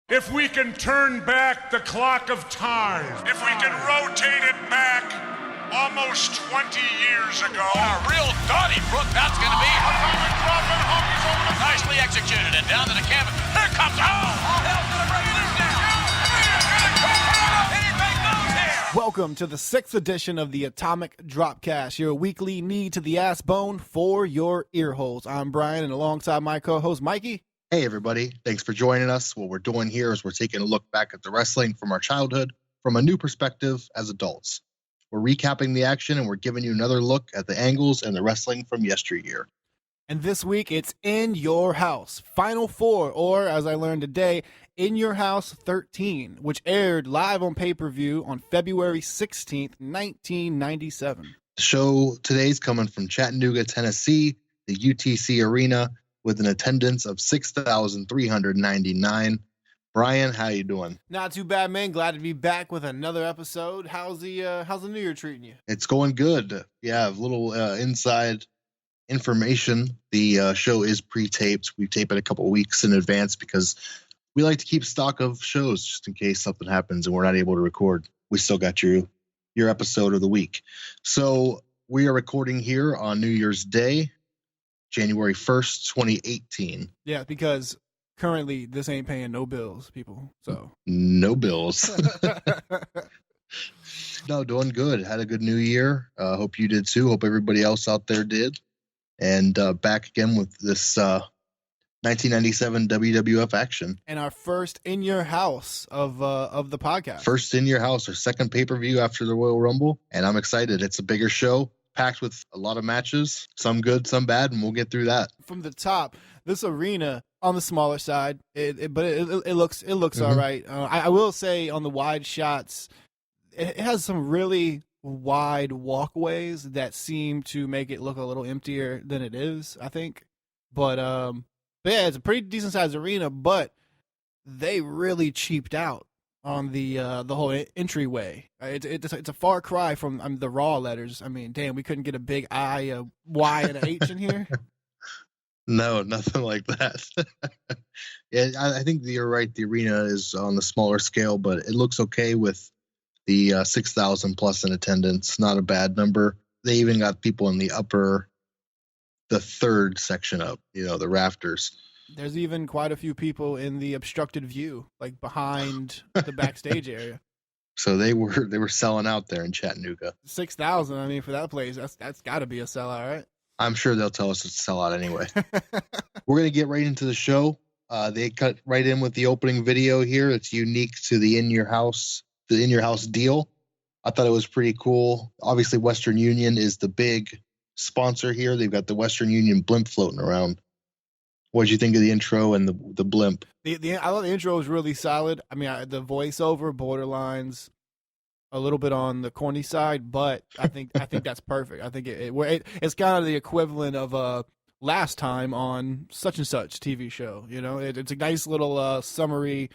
If we can turn back the clock of time, if we can rotate it back almost 20 years ago. A real Donnybrook, that's going to be. Nicely executed and down to the canvas. Here comes, all hell's going to break loose now. Anything goes here. Welcome to the 6th edition of the Atomic Dropcast, your weekly knee to the ass bone for your ear holes. I'm Brian, and alongside my co-host Mikey. Hey everybody, thanks for joining us. What we're doing here is we're taking a look back at the wrestling from our childhood from a new perspective as adults. We're recapping the action and we're giving you another look at the angles and the wrestling from yesteryear. And this week it's In Your House, Final Four, or as I learned today, In Your House 13, which aired live on pay-per-view on February 16th, 1997. The show today's coming from Chattanooga, Tennessee, the UTC Arena, with an attendance of 6,399. Brian, how you doing? Not too bad, man. Glad to be back with another episode. How's the New Year treating you? It's going good. Yeah, a little inside information. The show is pre-taped. We tape it a couple of weeks in advance because we like to keep stock of shows just in case something happens and we're not able to record. We still got your episode of the week. So we are recording here on New Year's Day, January 1st, 2018. Yeah, because currently this ain't paying no bills, people. So no bills. No, doing good. Had a good New Year. Hope you did too. Hope everybody else out there did. And back again with this 1997 WWF action. And our first In Your House of the podcast. First In Your House, our second pay-per-view after the Royal Rumble. And I'm excited. It's a bigger show, packed with a lot of matches, some good, some bad, and we'll get through that. From the top, this arena on the smaller side, but it looks all right. I will say on the wide shots, it has some really wide walkways that seem to make it look a little emptier than it is, I think. But yeah, it's a pretty decent sized arena, but they really cheaped out on the whole entryway. It's a far cry from the Raw letters. I mean, damn, we couldn't get a big I, a Y, and an H in here. No, nothing like that. Yeah, I think that you're right. The arena is on the smaller scale, but it looks okay with the 6,000 plus in attendance. Not a bad number. They even got people in the third section up, the rafters. There's even quite a few people in the obstructed view, like behind the backstage area. So they were selling out there in Chattanooga. 6,000. I mean, for that place, that's got to be a sellout, right? I'm sure they'll tell us it's a sellout anyway. We're gonna get right into the show. They cut right in with the opening video here. It's unique to the In Your House deal. I thought it was pretty cool. Obviously, Western Union is the big sponsor here. They've got the Western Union blimp floating around. What did you think of the intro and the blimp? I thought the intro was really solid. I mean, the voiceover borderlines a little bit on the corny side, but I think that's perfect. I think it's kind of the equivalent of last time on such and such TV show. It's a nice little summary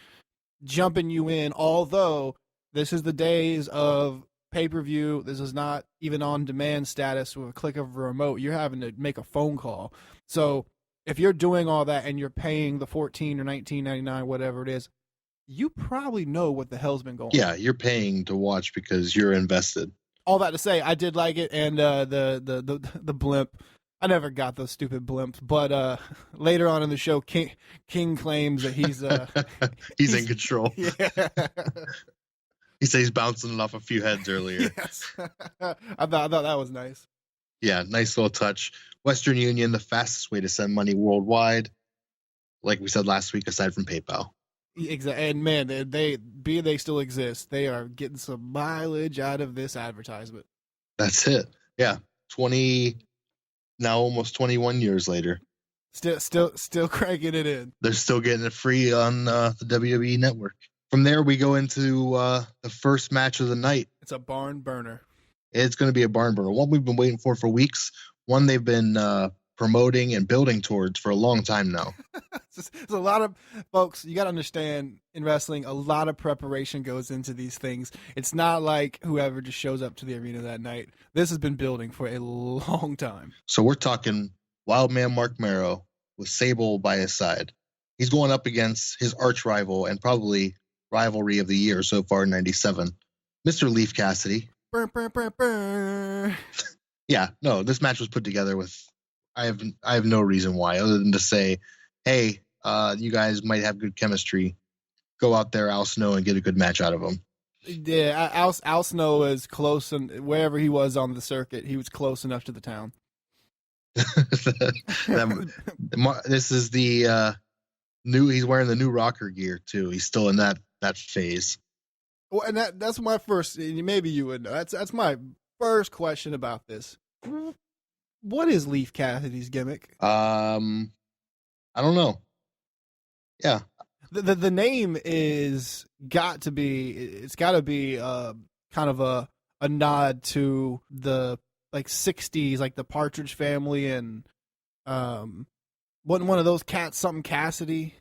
jumping you in. Although this is the days of pay-per-view, this is not even on demand status with a click of a remote. You're having to make a phone call. So if you're doing all that and you're paying the $14 or $19.99, whatever it is, you probably know what the hell's been going on. Yeah, you're paying to watch because you're invested. All that to say, I did like it, and the blimp. I never got those stupid blimps, but later on in the show, King claims that he's he's in control. Yeah. He said he's bouncing it off a few heads earlier. Yes. I thought that was nice. Yeah, nice little touch. Western Union, the fastest way to send money worldwide. Like we said last week, aside from PayPal. Exactly. And man, they still exist. They are getting some mileage out of this advertisement. That's it. Yeah. Now almost 21 years later. Still cranking it in. They're still getting it free on the WWE network. From there, we go into the first match of the night. It's a barn burner. It's going to be a barn burner. One we've been waiting for weeks. One they've been promoting and building towards for a long time now. There's a lot of folks. You got to understand, in wrestling, a lot of preparation goes into these things. It's not like whoever just shows up to the arena that night. This has been building for a long time. So we're talking Wildman Mark Marrow with Sable by his side. He's going up against his arch rival and probably rivalry of the year so far in '97, Mr. Leif Cassidy. Burr, burr, burr, burr. Yeah, no, this match was put together with. I have no reason why other than to say, hey, you guys might have good chemistry. Go out there, Al Snow, and get a good match out of him. Yeah, Al Snow is close, and wherever he was on the circuit, he was close enough to the town. This is the new. He's wearing the new rocker gear too. He's still in that phase. Well, and that's my first. Maybe you would know. That's my first question about this. What is Leif Cassidy's gimmick? I don't know. Yeah, the name is got to be. It's got to be kind of a nod to the like '60s, like the Partridge Family, and wasn't one of those cats something Cassidy.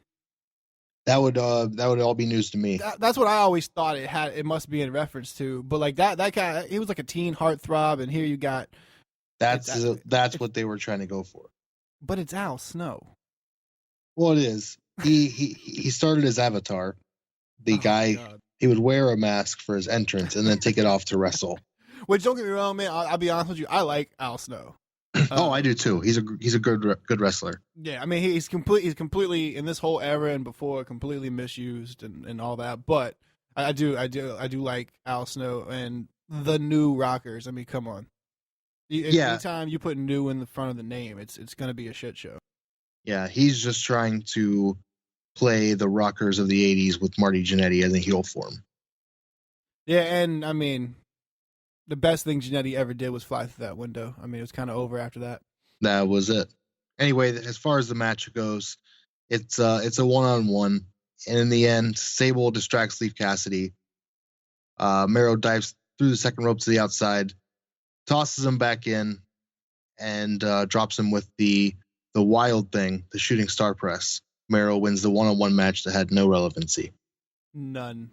That would all be news to me. That's what I always thought it had. It must be in reference to, but like that guy, he was like a teen heartthrob, and here you got. That's what they were trying to go for. But it's Al Snow. Well, it is. He started as Avatar. The guy, God. He would wear a mask for his entrance and then take it off to wrestle. Which, don't get me wrong, man. I'll be honest with you. I like Al Snow. I do too. He's a good wrestler. Yeah, I mean he's completely in this whole era and before completely misused and all that. But I do like Al Snow and the New Rockers. I mean, come on. Anytime you put "new" in the front of the name, it's gonna be a shit show. Yeah, he's just trying to play the Rockers of the '80s with Marty Jannetty as a heel form. Yeah, and I mean, the best thing Jannetty ever did was fly through that window. I mean, it was kind of over after that. That was it. Anyway, as far as the match goes, it's a 1-on-1, and in the end, Sable distracts Leif Cassidy. Mero dives through the second rope to the outside, tosses him back in, and drops him with the wild thing, the shooting star press. Mero wins the 1-on-1 match that had no relevancy. None.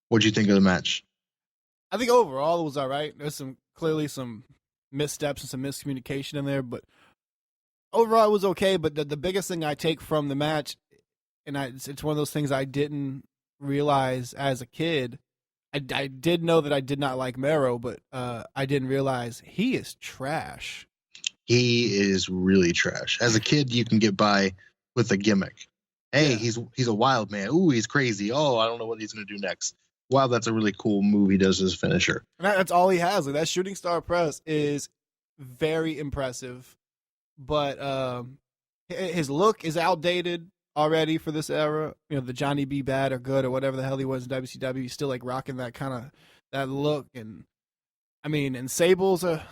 What'd you think of the match? I think overall it was all right. There's clearly some missteps and some miscommunication in there, but overall it was okay. But the biggest thing I take from the match, and it's one of those things I didn't realize as a kid. I did know that I did not like Mero, but I didn't realize he is trash. He is really trash. As a kid, you can get by with a gimmick. Hey, yeah. He's a wild man. Ooh, he's crazy. Oh, I don't know what he's going to do next. Wow, that's a really cool move he does as a finisher. And that's all he has. Like, that shooting star press is very impressive, but his look is outdated already for this era. You know, the Johnny B. Bad or Good or whatever the hell he was in WCW. He's still like rocking that kind of that look. And I mean, and Sable for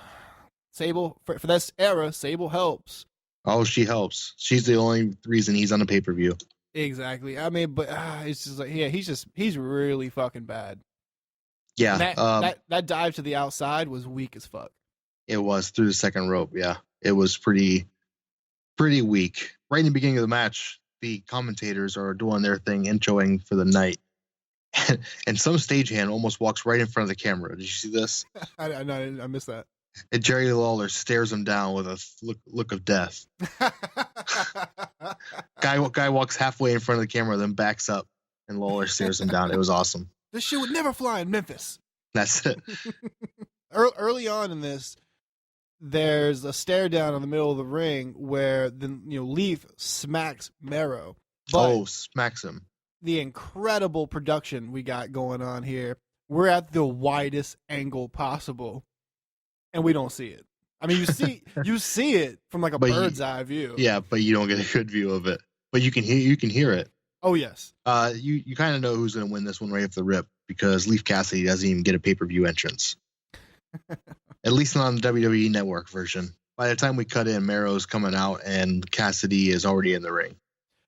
this era, Sable helps. Oh, she helps. She's the only reason he's on a pay-per-view. Exactly. I mean, but it's just like, yeah, he's really fucking bad. Yeah. That dive to the outside was weak as fuck. It was through the second rope. Yeah, it was pretty weak. Right in the beginning of the match, the commentators are doing their thing, introing for the night, and some stagehand almost walks right in front of the camera. Did you see this? I missed that. And Jerry Lawler stares him down with a look of death. Guy walks halfway in front of the camera, then backs up, and Lawler stares him down. It was awesome. This shit would never fly in Memphis. That's it. Early on in this, there's a stare down in the middle of the ring where Leif smacks Mero. Smacks him. The incredible production we got going on here. We're at the widest angle possible. And we don't see it. I mean, you see it from like a bird's eye view. Yeah, but you don't get a good view of it. But you can hear it. Oh yes. You kind of know who's going to win this one right off the rip because Leif Cassidy doesn't even get a pay-per-view entrance. At least not on the WWE Network version. By the time we cut in, Mero's coming out and Cassidy is already in the ring.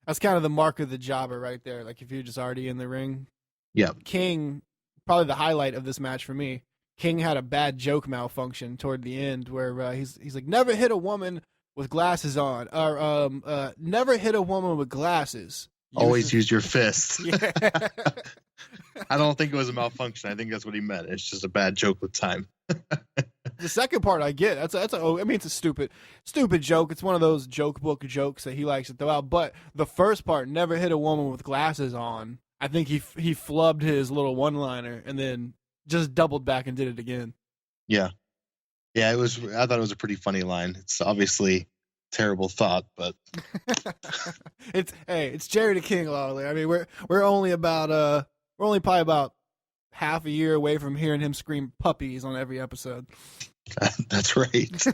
That's kind of the mark of the jobber right there. Like if you're just already in the ring. Yeah. King, probably the highlight of this match for me. King had a bad joke malfunction toward the end where he's like, never hit a woman with glasses on, or never hit a woman with glasses. Always use your fist. Yeah. I don't think it was a malfunction. I think that's what he meant. It's just a bad joke with time. The second part I get. I mean, it's a stupid joke. It's one of those joke book jokes that he likes to throw out. But the first part, never hit a woman with glasses on. I think he flubbed his little one-liner and then just doubled back and did it again. Yeah. Yeah, I thought it was a pretty funny line. It's obviously terrible thought, but it's Jerry the King Lawler. I mean, we're only probably about half a year away from hearing him scream puppies on every episode. That's right.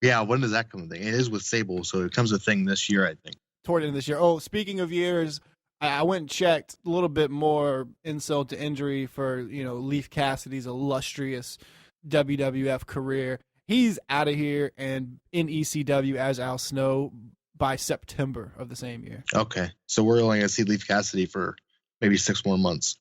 Yeah, when does that come? It is with Sable, so it comes a thing this year, I think. Toward the end of this year. Oh, speaking of years, I went and checked a little bit more insult to injury for Leif Cassidy's illustrious WWF career. He's out of here and in ECW as Al Snow by September of the same year. Okay, so we're only going to see Leif Cassidy for maybe 6 more months.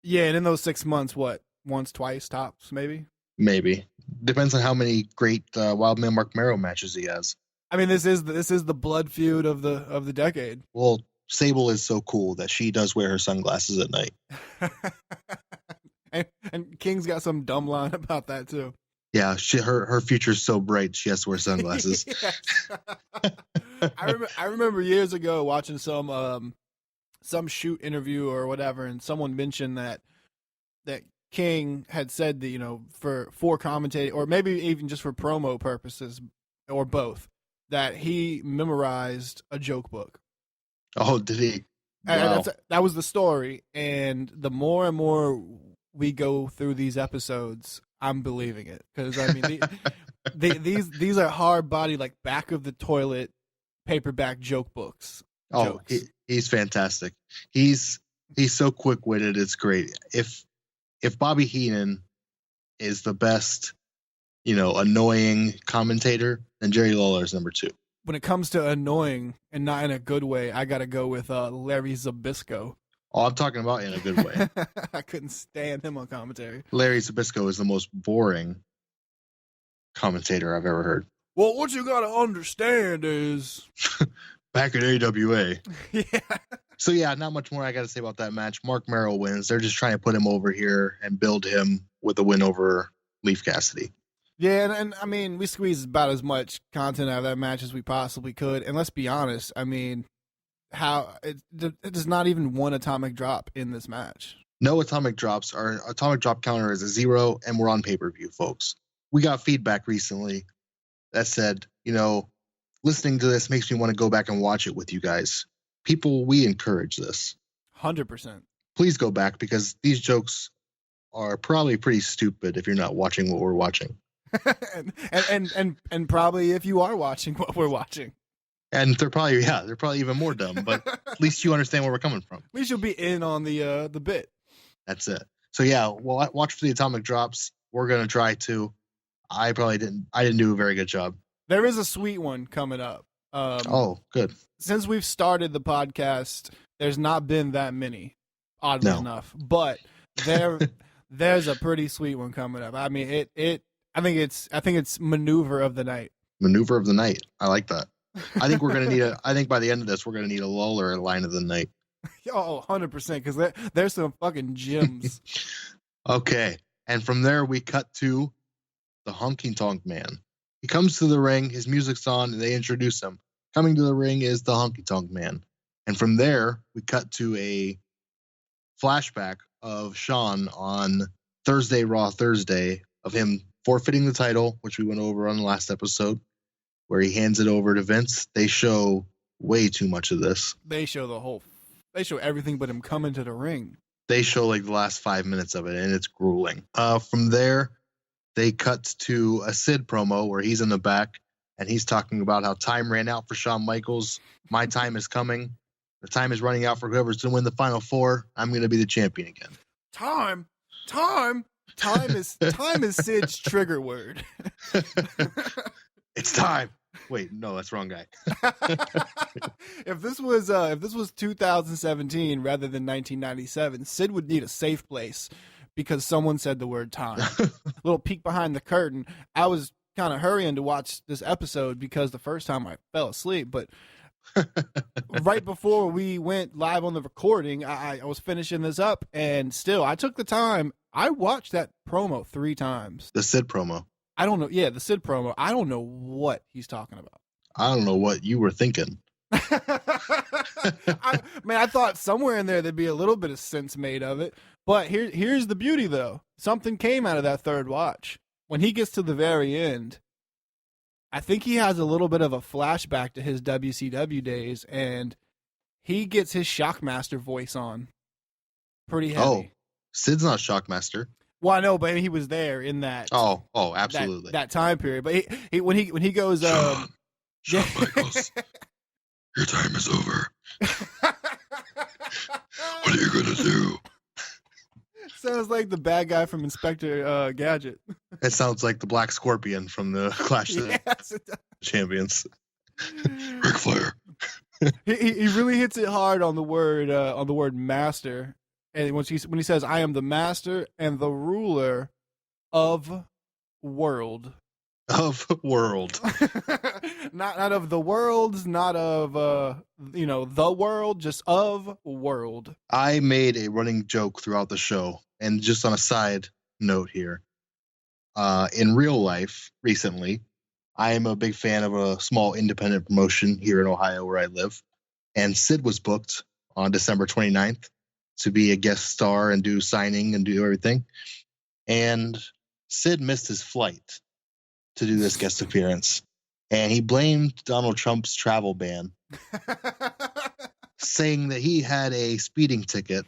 Yeah, and in those 6 months, what? Once, twice, tops, maybe? Maybe. Depends on how many great Wildman Mark Merrow matches he has. I mean, this is the blood feud of the decade. Well, Sable is so cool that she does wear her sunglasses at night. and King's got some dumb line about that too. Yeah, her future's so bright she has to wear sunglasses. I remember years ago watching some shoot interview or whatever, and someone mentioned that King had said that for commentating or maybe even just for promo purposes or both, that he memorized a joke book. Oh, did he? Wow. That was the story, and the more and more we go through these episodes, I'm believing it, because I mean these are hard body, like back of the toilet paperback joke books. Oh, he's fantastic. He's so quick witted. It's great. If Bobby Heenan is the best, annoying commentator, then Jerry Lawler is number 2. When it comes to annoying and not in a good way, I gotta go with Larry Zbyszko. Oh, I'm talking about in a good way. I couldn't stand him on commentary. Larry Zbyszko is the most boring commentator I've ever heard. Well, what you gotta understand is back at AWA. Yeah. So yeah, not much more I got to say about that match. Mark Merrill wins. They're just trying to put him over here and build him with a win over Leif Cassidy. Yeah, and I mean, we squeezed about as much content out of that match as we possibly could. And let's be honest, I mean, there's not even one atomic drop in this match. No atomic drops. Our atomic drop counter is a 0, and we're on pay-per-view, folks. We got feedback recently that said, listening to this makes me want to go back and watch it with you guys. People, we encourage this. 100%. Please go back, because these jokes are probably pretty stupid if you're not watching what we're watching. and probably if you are watching what we're watching. And they're probably even more dumb, but at least you understand where we're coming from. At least you'll be in on the bit. That's it. So yeah, well, watch for the atomic drops. We're gonna try to. I didn't do a very good job. There is a sweet one coming up. Oh, good. Since we've started the podcast, there's not been that many, oddly enough. But there's a pretty sweet one coming up. I mean, I think it's maneuver of the night. Maneuver of the night. I like that. I think we're gonna I think by the end of this, we're gonna need a lull or a line of the night. Oh, 100%, because there's some fucking gems. Okay, and from there we cut to the Honky Tonk Man. He comes to the ring, his music's on, and they introduce him. Coming to the ring is the Honky Tonk Man. And from there, we cut to a flashback of Shawn on Thursday, Raw Thursday, of him forfeiting the title, which we went over on the last episode, where he hands it over to Vince. They show way too much of this. They show everything but him coming to the ring. They show like the last 5 minutes of it, and it's grueling. From there, they cut to a Sid promo where he's in the back, and he's talking about how time ran out for Shawn Michaels. My time is coming. The time is running out for whoever's going to win the Final Four. I'm going to be the champion again. Time is Sid's trigger word. It's time. Wait, no, that's the wrong guy. If this was 2017 rather than 1997, Sid would need a safe place because someone said the word time. A little peek behind the curtain. I was kind of hurrying to watch this episode because the first time I fell asleep, but Right before we went live on the recording, I was finishing this up, and still, I took the time. I watched that promo 3 times. The Sid promo. I don't know. Yeah, the Sid promo. I don't know what he's talking about. I don't know what you were thinking. I thought somewhere in there there'd be a little bit of sense made of it. But here's the beauty, though. Something came out of that third watch. When he gets to the very end, I think he has a little bit of a flashback to his WCW days, and he gets his Shockmaster voice on pretty heavy. Oh, Sid's not Shockmaster. Well, I know, but he was there in that. Oh, absolutely. That time period. But when he goes, Shawn Michaels, your time is over. What are you gonna do? Sounds like the bad guy from Inspector Gadget. It sounds like the Black Scorpion from the Clash of Yes, the Champions. Ric Flair. he really hits it hard on the word master, and when he says, "I am the master and the ruler of world." Of world. not of the worlds, not of the world, just of world. I made a running joke throughout the show, and just on a side note here, in real life recently, I am a big fan of a small independent promotion here in Ohio where I live, and Sid was booked on December 29th to be a guest star and do signing and do everything, and Sid missed his flight to do this guest appearance, and he blamed Donald Trump's travel ban, saying that he had a speeding ticket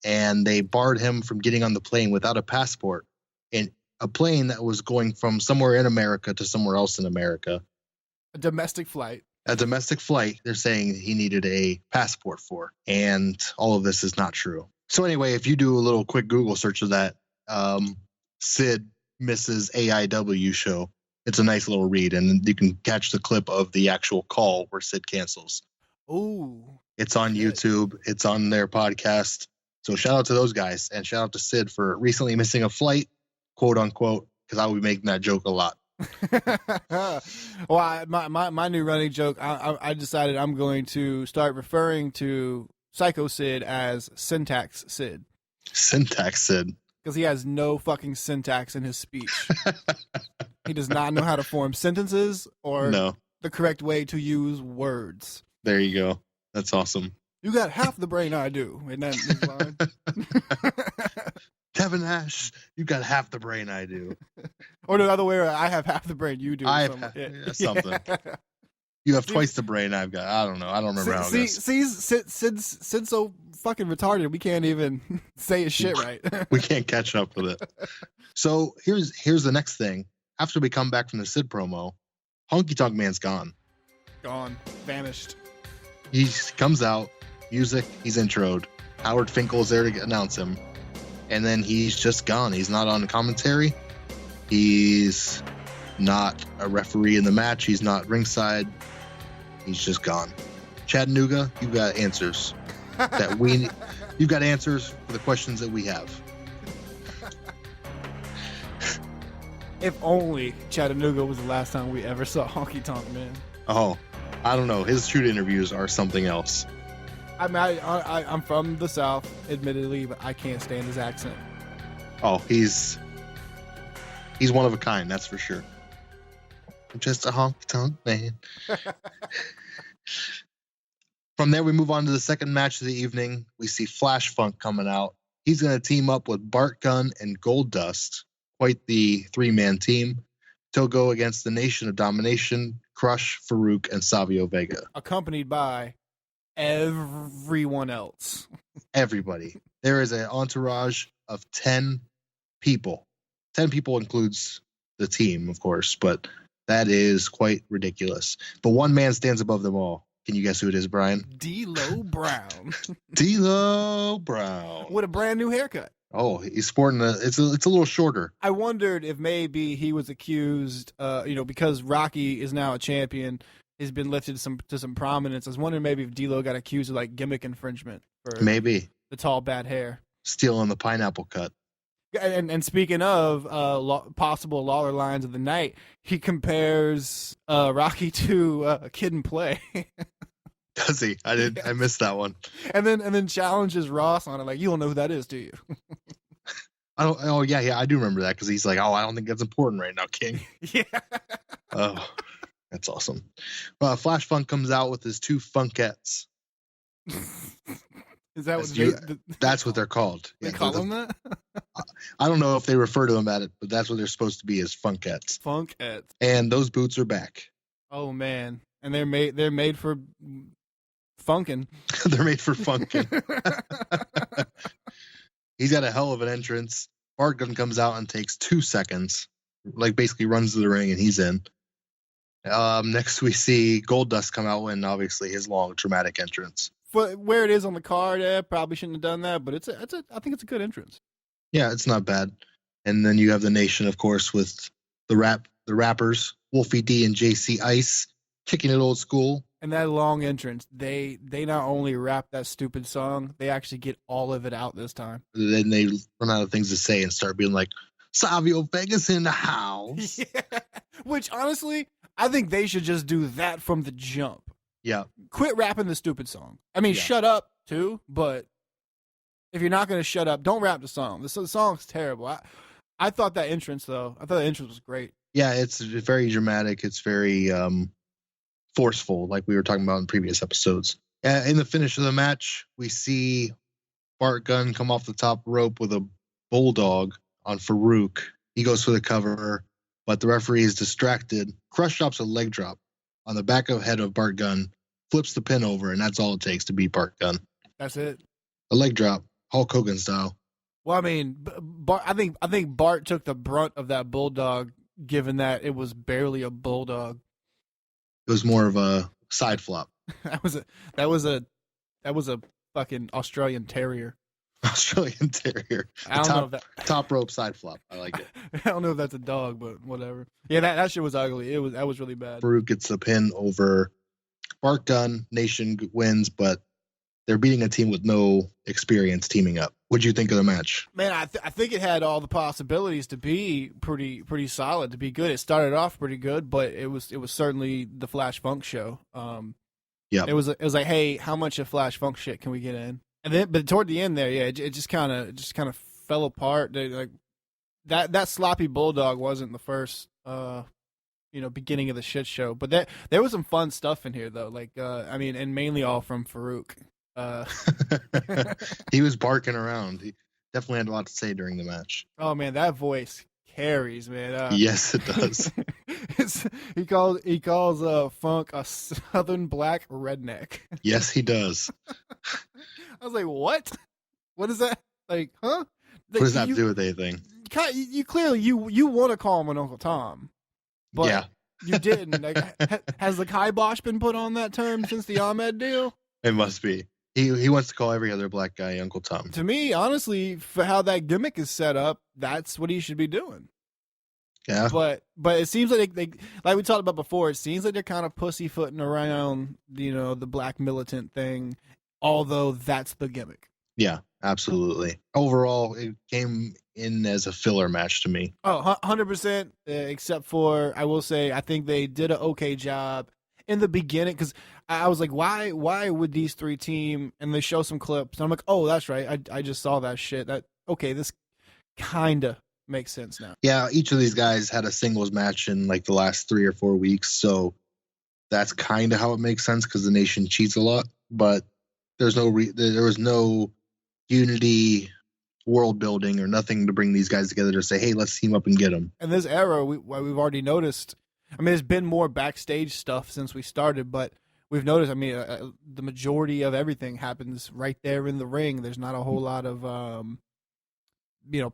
and they barred him from getting on the plane without a passport, in a plane that was going from somewhere in America to somewhere else in America. A domestic flight. A domestic flight, they're saying he needed a passport for, and all of this is not true. So anyway, if you do a little quick Google search of that, Sid Mrs. AIW show, it's a nice little read, and you can catch the clip of the actual call where Sid cancels. Ooh. It's on YouTube. It's on their podcast. So shout out to those guys, and shout out to Sid for recently missing a flight, quote unquote, because I will be making that joke a lot. Well, my new running joke, I decided I'm going to start referring to Psycho Sid as Syntax Sid. Syntax Sid. Because he has no fucking syntax in his speech. He does not know how to form sentences or the correct way to use words. There you go. That's awesome. You got half the brain I do. Isn't that his line? Kevin Nash, you got half the brain I do. Or the other way around, I have half the brain you do. I have something. You have twice the brain I've got. I don't know. I don't remember how it goes. Sid's so fucking retarded, we can't even say his shit right. We can't catch up with it. So here's the next thing. After we come back from the Sid promo, Honky Tonk Man's gone. Gone. Vanished. He comes out, music, he's introed. Howard Finkel is there to announce him. And then he's just gone. He's not on commentary. He's not a referee in the match. He's not ringside. He's just gone. Chattanooga, you've got answers you've got answers for the questions that we have. If only Chattanooga was the last time we ever saw Honky Tonk Man. Oh, I don't know. His shoot interviews are something else. I mean, I'm from the South, admittedly, but I can't stand his accent. Oh, he's one of a kind, that's for sure. I'm just a honky tonk man. From there, we move on to the second match of the evening. We see Flash Funk coming out. He's going to team up with Bart Gunn and Goldust. Quite the three-man team. To go against the Nation of Domination, Crush, Farouk, and Savio Vega. Accompanied by everyone else. Everybody. There is an entourage of 10 people. 10 people includes the team, of course, but that is quite ridiculous. But one man stands above them all. Can you guess who it is, Brian? D'Lo Brown. D'Lo Brown. With a brand new haircut. Oh, he's sporting it's a little shorter. I wondered if maybe he was accused, because Rocky is now a champion, he's been lifted to some prominence. I was wondering maybe if D'Lo got accused of like gimmick infringement for maybe the tall bad hair, stealing the pineapple cut. And speaking of possible Lawler lines of the night, he compares Rocky to Kid and Play. Does he? I did. Yes. I missed that one. And then challenges Ross on it, like, you don't know who that is, do you? I don't. Oh yeah. I do remember that because he's like, oh, I don't think that's important right now, King. Yeah. Oh, that's awesome. Flash Funk comes out with his 2 Funkettes. Is that what that's what they're called? They call them that? I don't know if they refer to them at it, but that's what they're supposed to be, as Funkettes. Funkettes. And those boots are back. Oh man, and they're made for funkin'. They're made for funkin'. He's got a hell of an entrance. Bart Gunn comes out and takes 2 seconds, like basically runs to the ring, and he's in. Next we see Goldust come out and obviously his long dramatic entrance. For where it is on the card, probably shouldn't have done that, but I think it's a good entrance. Yeah, it's not bad. And then you have the Nation, of course, with the rappers, Wolfie D and JC Ice, kicking it old school. And that long entrance, they not only rap that stupid song, they actually get all of it out this time. Then they run out of things to say and start being like, Savio Vega's in the house. Yeah. Which, honestly, I think they should just do that from the jump. Yeah. Quit rapping the stupid song. I mean, shut up, too, but if you're not going to shut up, don't rap the song. The song's terrible. I thought that entrance, though, the entrance was great. Yeah, it's very dramatic. It's very forceful, like we were talking about in previous episodes. In the finish of the match, we see Bart Gunn come off the top rope with a bulldog on Farouk. He goes for the cover, but the referee is distracted. Crush drops a leg drop on the back of head of Bart Gunn, flips the pin over, and that's all it takes to beat Bart Gunn. That's it. A leg drop, Hulk Hogan style. Well, I mean, I think Bart took the brunt of that bulldog, given that it was barely a bulldog. It was more of a side flop. that was a fucking Australian Terrier. Australian Terrier. I don't know if that top rope side flop. I like it. I don't know if that's a dog, but whatever. Yeah, that shit was ugly. That was really bad. Farouk gets the pin over Bart Gunn. Nation wins, but they're beating a team with no experience teaming up. What'd you think of the match? Man, I think it had all the possibilities to be pretty solid, to be good. It started off pretty good, but it was certainly the Flash Funk show. Yeah, it was like, hey, how much of Flash Funk shit can we get in? And then, but toward the end there, yeah, it just kind of fell apart. Like that sloppy bulldog wasn't the first, beginning of the shit show. But there was some fun stuff in here though. Like, I mean, and mainly all from Farouk. He was barking around. He definitely had a lot to say during the match. Oh man, that voice carries, man. Yes, it does. he calls Funk a Southern black redneck. Yes, he does. I was like, what? What is that? Like, huh? What does that have to do with anything? You clearly you want to call him an Uncle Tom, but yeah. You didn't. Like, has the kibosh been put on that term since the Ahmed deal? It must be. He wants to call every other black guy Uncle Tom. To me, honestly, for how that gimmick is set up, that's what he should be doing. Yeah. But it seems like they like we talked about before, it seems like they're kind of pussyfooting around, the black militant thing, although that's the gimmick. Yeah, absolutely. Overall, it came in as a filler match to me. Oh, 100%, except for, I will say, I think they did an okay job in the beginning, because I was like, why would these three team? And they show some clips, and I'm like, oh, that's right. I just saw that shit. Okay, this kind of makes sense now. Yeah, each of these guys had a singles match in like the last 3 or 4 weeks, so that's kind of how it makes sense because the Nation cheats a lot. But there was no unity, world building, or nothing to bring these guys together to say, hey, let's team up and get them. And this era, we've already noticed. I mean, there's been more backstage stuff since we started, but we've noticed. I mean, the majority of everything happens right there in the ring. There's not a whole lot of,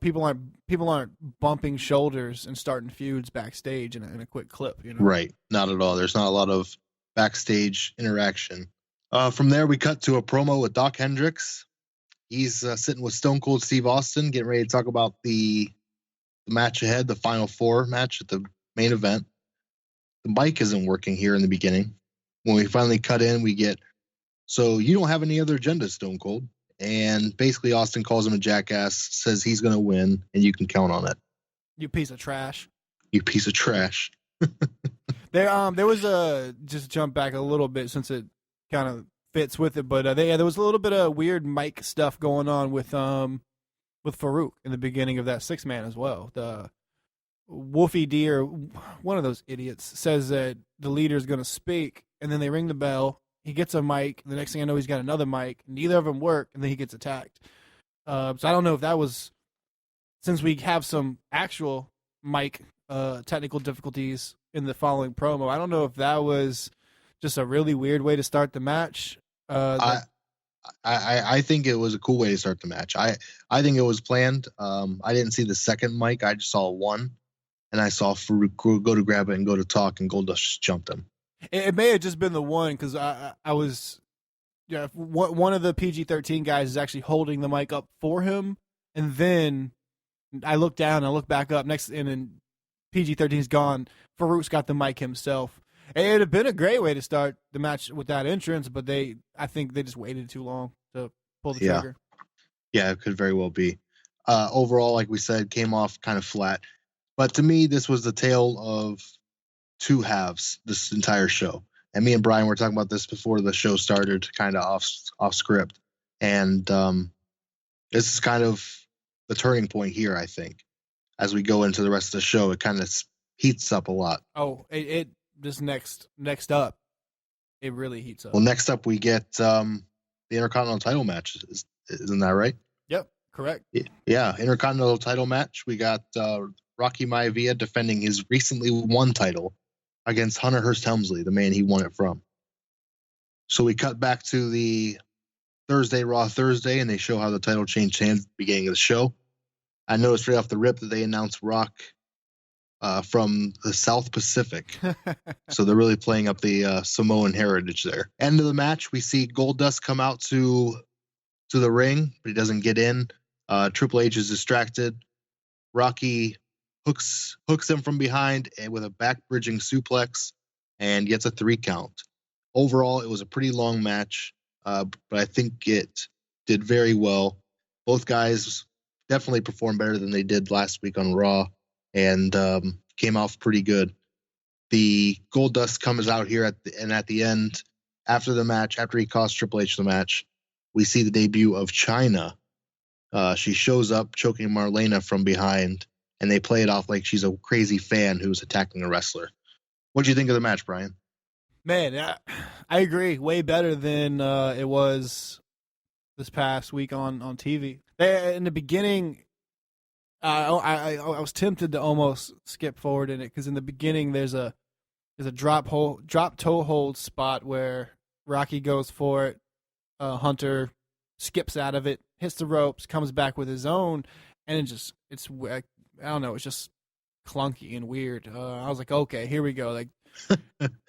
people aren't bumping shoulders and starting feuds backstage in a quick clip. Right? Not at all. There's not a lot of backstage interaction. From there, we cut to a promo with Doc Hendricks. He's sitting with Stone Cold Steve Austin, getting ready to talk about the match ahead, the Final Four match at the main event. The mic isn't working here in the beginning. When we finally cut in, we get, so you don't have any other agenda, Stone Cold. And basically Austin calls him a jackass, says he's going to win, and you can count on it. You piece of trash. You piece of trash. There was just jump back a little bit since it kind of fits with it. But there was a little bit of weird mic stuff going on with Farouk in the beginning of that 6-man as well. The Wolfie D, or one of those idiots, says that the leader is going to speak, and then they ring the bell. He gets a mic. The next thing I know, he's got another mic. Neither of them work, and then he gets attacked. So I don't know if that was, since we have some actual mic technical difficulties in the following promo, I don't know if that was just a really weird way to start the match. I think it was a cool way to start the match. I think it was planned. I didn't see the second mic. I just saw one, and I saw Farouk go to grab it and go to talk, and Goldust just jumped him. It may have just been the one, because I was, one of the PG-13 guys is actually holding the mic up for him, and then I look down, I look back up, and then PG-13's gone. Farouk's got the mic himself. It'd have been a great way to start the match with that entrance, but I think they just waited too long to pull the trigger. Yeah, it could very well be. Overall, like we said, came off kind of flat. But to me, this was the tale of two halves, this entire show. And me and Brian were talking about this before the show started, kind of off script. And this is kind of the turning point here, I think. As we go into the rest of the show, it kind of heats up a lot. Oh, it this next up, it really heats up. Well, next up we get the Intercontinental title match. Isn't that right? Yep, correct. Yeah, Intercontinental title match. We got Rocky Maivia defending his recently won title against Hunter Hearst Helmsley, the man he won it from. So we cut back to the Raw Thursday, and they show how the title changed hands at the beginning of the show. I noticed right off the rip that they announced Rock from the South Pacific. So they're really playing up the Samoan heritage there. End of the match, we see Goldust come out to the ring, but he doesn't get in. Triple H is distracted. Rocky hooks him from behind and with a back-bridging suplex and gets a 3 count. Overall, it was a pretty long match, but I think it did very well. Both guys definitely performed better than they did last week on Raw, and came off pretty good. The Goldust comes out here at the end, after the match, after he cost Triple H the match, we see the debut of Chyna. She shows up choking Marlena from behind, and they play it off like she's a crazy fan who's attacking a wrestler. What do you think of the match, Brian? Man, I agree. Way better than it was this past week on TV. In the beginning, I was tempted to almost skip forward in it, because in the beginning there's a drop toe hold spot where Rocky goes for it. Hunter skips out of it, hits the ropes, comes back with his own, and it's I don't know, it's just clunky and weird. I was like, okay, here we go. Like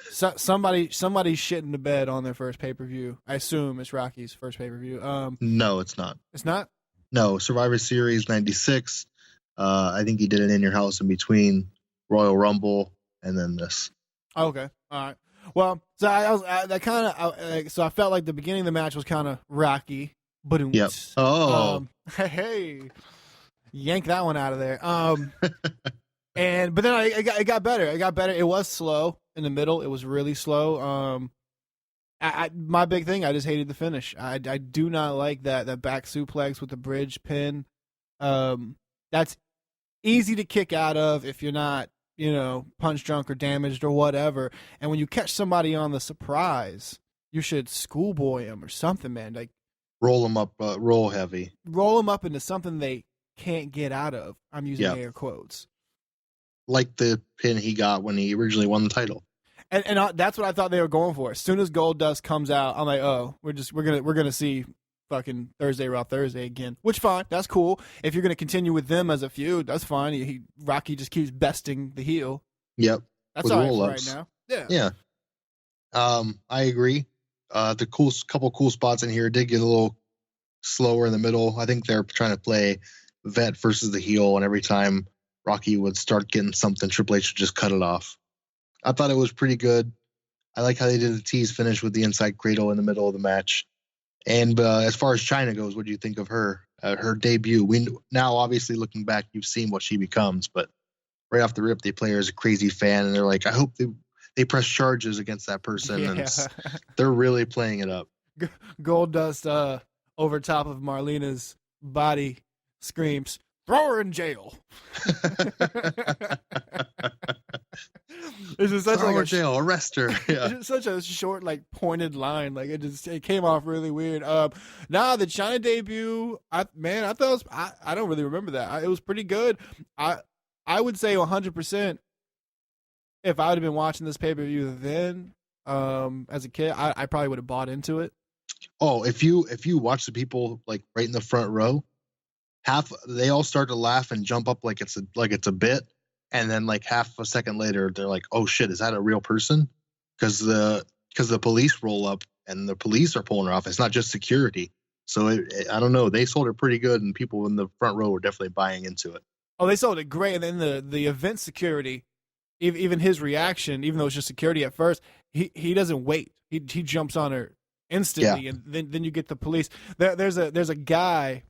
somebody's shitting the bed on their first pay-per-view. I assume it's Rocky's first pay-per-view. No, it's not. It's not? No, Survivor Series 96. I think he did it in your house in between Royal Rumble and then this. Okay, all right. Well, so I felt like the beginning of the match was kind of Rocky, but yep. Oh, hey, yank that one out of there. But then it got better. It got better. It was slow in the middle. It was really slow. My big thing, I just hated the finish. I do not like that back suplex with the bridge pin. That's easy to kick out of if you're not, punch drunk or damaged or whatever. And when you catch somebody on the surprise, you should schoolboy them or something, man. Like roll them up, roll heavy. Roll them up into something they can't get out of. I'm using air quotes. Like the pin he got when he originally won the title. And that's what I thought they were going for. As soon as Goldust comes out, I'm like, oh, we're gonna see fucking Raw Thursday again. Which fine, that's cool. If you're gonna continue with them as a feud, that's fine. Rocky just keeps besting the heel. Yep, that's all right for right now. Yeah. I agree. The couple cool spots in here did get a little slower in the middle. I think they're trying to play vet versus the heel, and every time Rocky would start getting something, Triple H would just cut it off. I thought it was pretty good. I like how they did the tease finish with the inside cradle in the middle of the match. And as far as Chyna goes, what do you think of her debut? We now, obviously, looking back, you've seen what she becomes, but right off the rip, they play her as a crazy fan, and they're like, I hope they press charges against that person. Yeah. And they're really playing it up. Goldust over top of Marlena's body screams, "Throw her in jail." It's just such Throw like her a in jail, arrest her. Yeah. It's just such a short, like pointed line. Like it came off really weird. Nah, the Chyna debut, I thought it was, I don't really remember that. It was pretty good. I would say 100%. If I would have been watching this pay-per-view then, as a kid, I probably would have bought into it. Oh, if you watch the people like right in the front row, they all start to laugh and jump up like it's a bit, and then like half a second later they're like, "Oh shit, is that a real person?" Because the police roll up and the police are pulling her off. It's not just security. So I don't know. They sold it pretty good, and people in the front row were definitely buying into it. Oh, they sold it great, and then the event security, even his reaction, even though it's just security at first, he doesn't wait. He jumps on her instantly, and then you get the police. There's a guy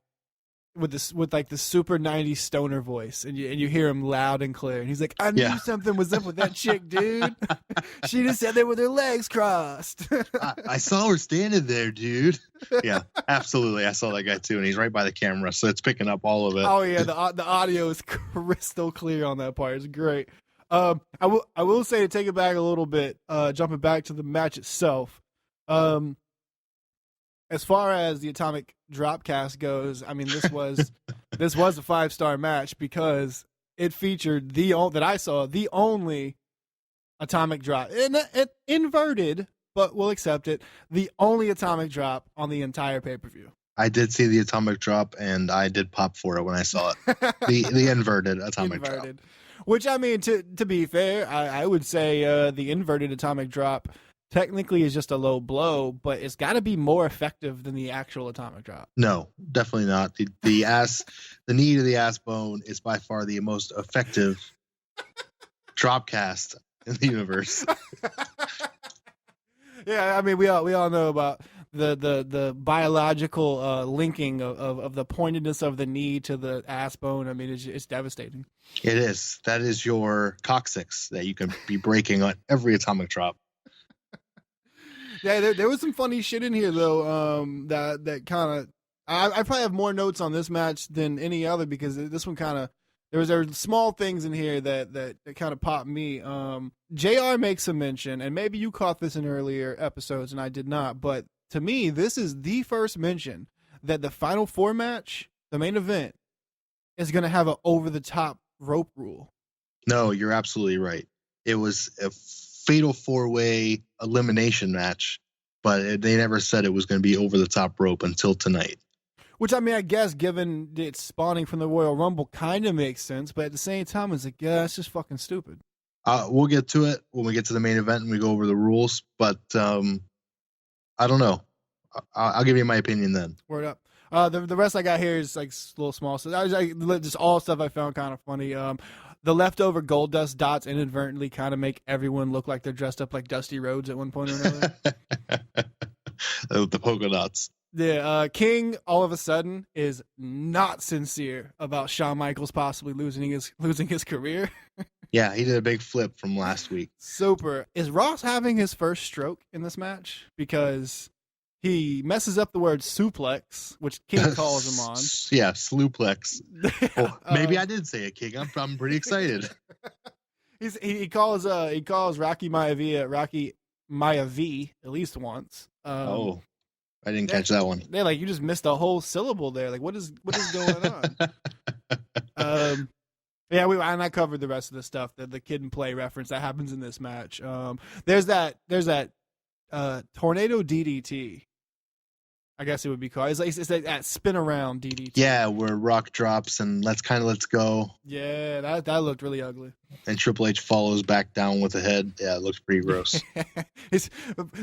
with like the super 90s stoner voice, and you hear him loud and clear, and he's like, "I knew something was up with that chick, dude. She just sat there with her legs crossed." I saw her standing there, dude. Yeah, absolutely. I saw that guy too, and he's right by the camera, so it's picking up all of it. Oh yeah, the audio is crystal clear on that part. It's great. I will say, to take it back a little bit, jumping back to the match itself. As far as the Atomic Dropcast goes, I mean, this was a 5-star match because it featured the only atomic drop, inverted, but we'll accept it. The only atomic drop on the entire pay-per-view. I did see the atomic drop, and I did pop for it when I saw it. the inverted atomic drop. Which, I mean, to be fair, I would say the inverted atomic drop technically is just a low blow, but it's got to be more effective than the actual atomic drop. No, definitely not. The knee to the ass bone is by far the most effective drop cast in the universe. Yeah, I mean, we all know about the biological linking of the pointedness of the knee to the ass bone. I mean, it's devastating. It is. That is your coccyx that you can be breaking on every atomic drop. Yeah, there was some funny shit in here though. That kind of I probably have more notes on this match than any other because this one kind of there were small things in here that kind of popped me. JR makes a mention, and maybe you caught this in earlier episodes and I did not, but to me this is the first mention that the Final Four match, the main event, is going to have an over the top rope rule. No, you're absolutely right. It was a fatal 4-way elimination match, but they never said it was going to be over the top rope until tonight. Which, I mean, I guess given it's spawning from the Royal Rumble kind of makes sense, but at the same time, it's like, yeah, it's just fucking stupid. We'll get to it when we get to the main event and we go over the rules, but I don't know. I'll give you my opinion then. Word up. The rest I got here is like little small stuff. I was like just all stuff I found kind of funny. The leftover Goldust dots inadvertently kind of make everyone look like they're dressed up like Dusty Rhodes at one point or another. The polka dots. Yeah, King all of a sudden is not sincere about Shawn Michaels possibly losing his career. Yeah, he did a big flip from last week. Super. Is Ross having his first stroke in this match? Because he messes up the word suplex, which King calls him on. Yeah, sluplex. Well, maybe I did say it, King. I'm pretty excited. He calls Rocky Maivia at least once. I didn't catch that one. They're like, you just missed a whole syllable there. Like, what is going on? Yeah, and I covered the rest of the stuff, the kid and play reference that happens in this match. There's that tornado DDT. I guess it would be called. It's like that spin around DDT. Yeah, where Rock drops and let's go. Yeah, that looked really ugly. And Triple H follows back down with the head. Yeah, it looks pretty gross.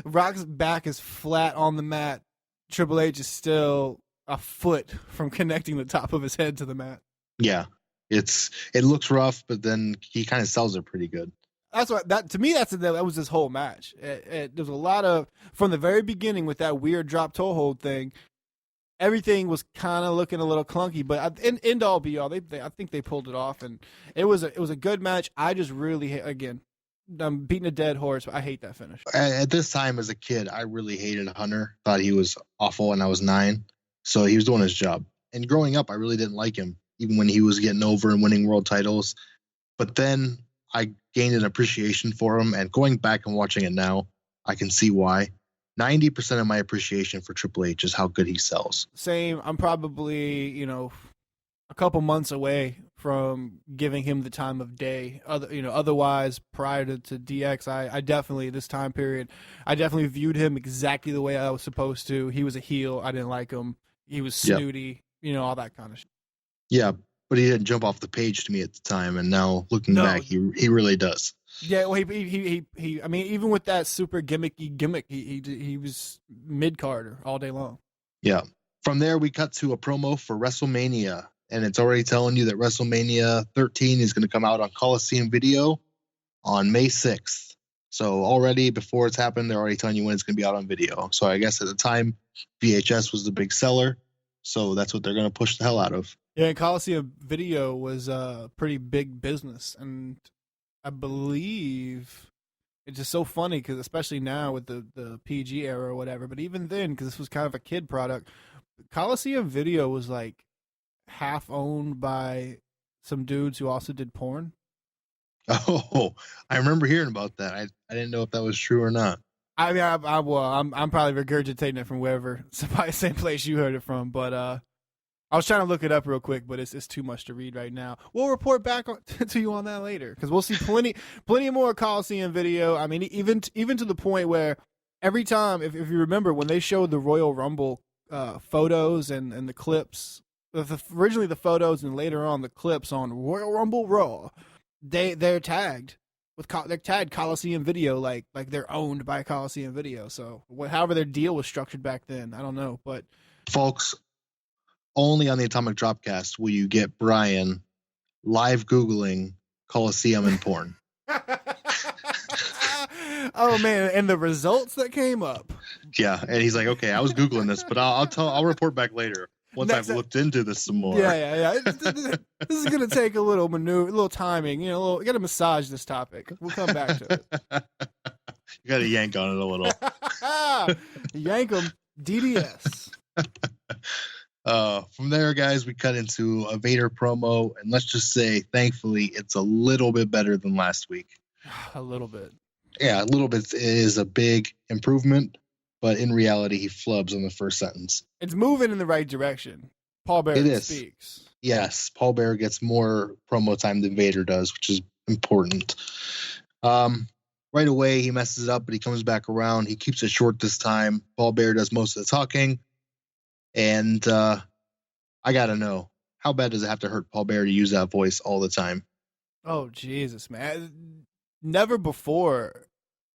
Rock's back is flat on the mat. Triple H is still a foot from connecting the top of his head to the mat. Yeah, it looks rough, but then he kind of sells it pretty good. That's what that was this whole match. There's a lot of from the very beginning with that weird drop toe hold thing. Everything was kind of looking a little clunky, but end all be all, I think they pulled it off, and it was a good match. I just really again I'm beating a dead horse, but I hate that finish. At this time as a kid, I really hated Hunter. Thought he was awful when I was 9. So he was doing his job. And growing up, I really didn't like him, even when he was getting over and winning world titles. But then I gained an appreciation for him. And going back and watching it now, I can see why. 90% of my appreciation for Triple H is how good he sells. Same. I'm probably, a couple months away from giving him the time of day. Otherwise, prior to DX, I definitely, this time period, I definitely viewed him exactly the way I was supposed to. He was a heel. I didn't like him. He was snooty, all that kind of shit. Yeah, but he didn't jump off the page to me at the time, and now looking back, he really does. Yeah, well, he I mean, even with that super gimmicky gimmick, he was mid-carder all day long. Yeah. From there, we cut to a promo for WrestleMania, and it's already telling you that WrestleMania 13 is going to come out on Coliseum Video on May 6th. So already, before it's happened, they're already telling you when it's going to be out on video. So I guess at the time, VHS was the big seller, so that's what they're going to push the hell out of. Yeah, and Coliseum Video was a pretty big business, and I believe it's just so funny because especially now with the PG era or whatever, but even then, because this was kind of a kid product, Coliseum Video was like half owned by some dudes who also did porn. Oh, I remember hearing about that. I didn't know if that was true or not. I mean, I'm probably regurgitating it from wherever, probably the same place you heard it from, but I was trying to look it up real quick, but it's too much to read right now. We'll report back to you on that later because we'll see plenty more Coliseum Video. I mean, even to the point where every time, if you remember, when they showed the Royal Rumble photos and the clips, originally the photos and later on the clips on Royal Rumble Raw, they're tagged they're tagged Coliseum Video like they're owned by Coliseum Video. So however their deal was structured back then, I don't know, but folks. Only on the Atomic Dropcast will you get Brian live Googling Coliseum and porn. Oh man, and the results that came up. Yeah, and he's like, okay, I was Googling this, but I'll report back later once I've looked into this some more. Yeah. This is gonna take a little maneuver, a little timing. You got to massage this topic. We'll come back to it. You got to yank on it a little. Yank them, DDS. From there, guys, we cut into a Vader promo, and let's just say, thankfully, it's a little bit better than last week. A little bit. Yeah, a little bit is a big improvement, but in reality, he flubs on the first sentence. It's moving in the right direction. Paul Bearer speaks. Yes, Paul Bearer gets more promo time than Vader does, which is important. Right away, he messes it up, but he comes back around. He keeps it short this time. Paul Bearer does most of the talking. And I got to know, how bad does it have to hurt Paul Bearer to use that voice all the time? Oh, Jesus, man. Never before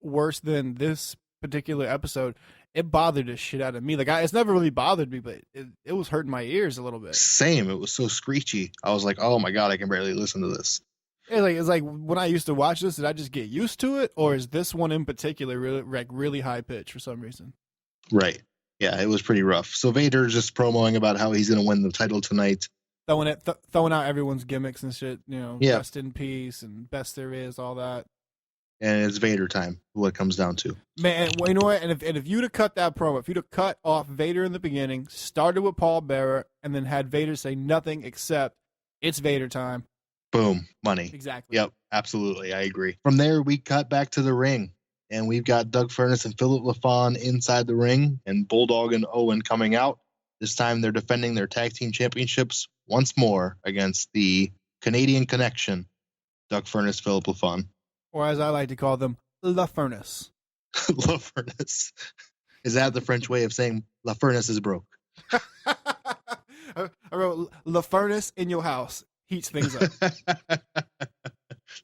worse than this particular episode. It bothered the shit out of me. Like, it's never really bothered me, but it was hurting my ears a little bit. Same. It was so screechy. I was like, oh, my God, I can barely listen to this. It's like when I used to watch this, did I just get used to it? Or is this one in particular really high pitch for some reason? Right. Yeah, it was pretty rough. So Vader just promoting about how he's going to win the title tonight. Throwing out everyone's gimmicks and shit, Yeah. Rest in peace and best there is, all that. And it's Vader time, what it comes down to. Man, well, you know what? And if you'd have cut that promo, if you'd have cut off Vader in the beginning, started with Paul Bearer, and then had Vader say nothing except, it's Vader time. Boom, money. Exactly. Yep, absolutely. I agree. From there, we cut back to the ring. And we've got Doug Furnas and Philip LaFawn inside the ring, and Bulldog and Owen coming out. This time they're defending their tag team championships once more against the Canadian Connection, Doug Furnas, Philip LaFawn. Or as I like to call them, La Furnace. La Furnace. Is that the French way of saying La Furnace is broke? I wrote La Furnace in your house. Heats things up.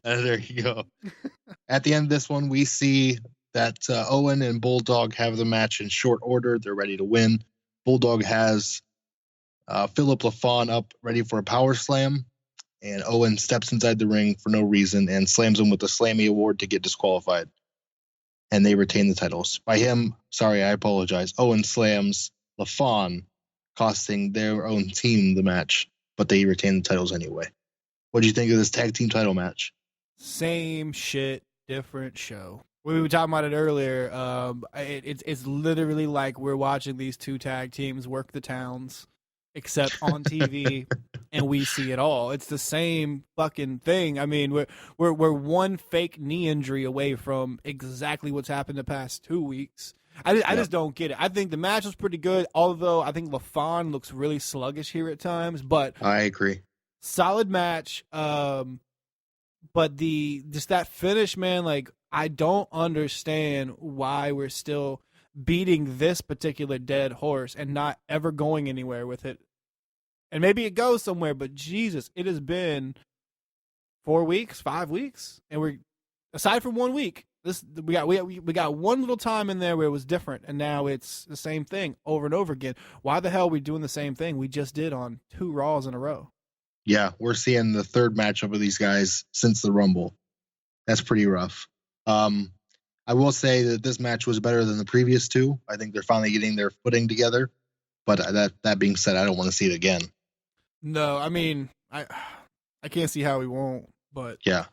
There you go. At the end of this one, we see that Owen and Bulldog have the match in short order. They're ready to win. Bulldog has Philip LaFawn up ready for a power slam, and Owen steps inside the ring for no reason and slams him with the Slammy Award to get disqualified. And they retain the titles. By him, sorry, I apologize. Owen slams LaFawn, costing their own team the match, but they retain the titles anyway. What do you think of this tag team title match? Same shit different show. We were talking about it earlier. It's literally like we're watching these two tag teams work the towns, except on TV, and we see it all. It's the same fucking thing. I mean, we're one fake knee injury away from exactly what's happened the past 2 weeks. I just don't get it. I think the match was pretty good, although I think LaFon looks really sluggish here at times. But I agree. Solid match. But just that finish, man, like, I don't understand why we're still beating this particular dead horse and not ever going anywhere with it. And maybe it goes somewhere, but Jesus, it has been 4 weeks, 5 weeks, and we're, aside from 1 week, we got one little time in there where it was different, and now it's the same thing over and over again. Why the hell are we doing the same thing we just did on 2 Raws in a row? Yeah, we're seeing the third matchup of these guys since the Rumble. That's pretty rough. I will say that this match was better than the previous two. I think they're finally getting their footing together. But that being said, I don't want to see it again. No, I mean, I can't see how we won't. But yeah,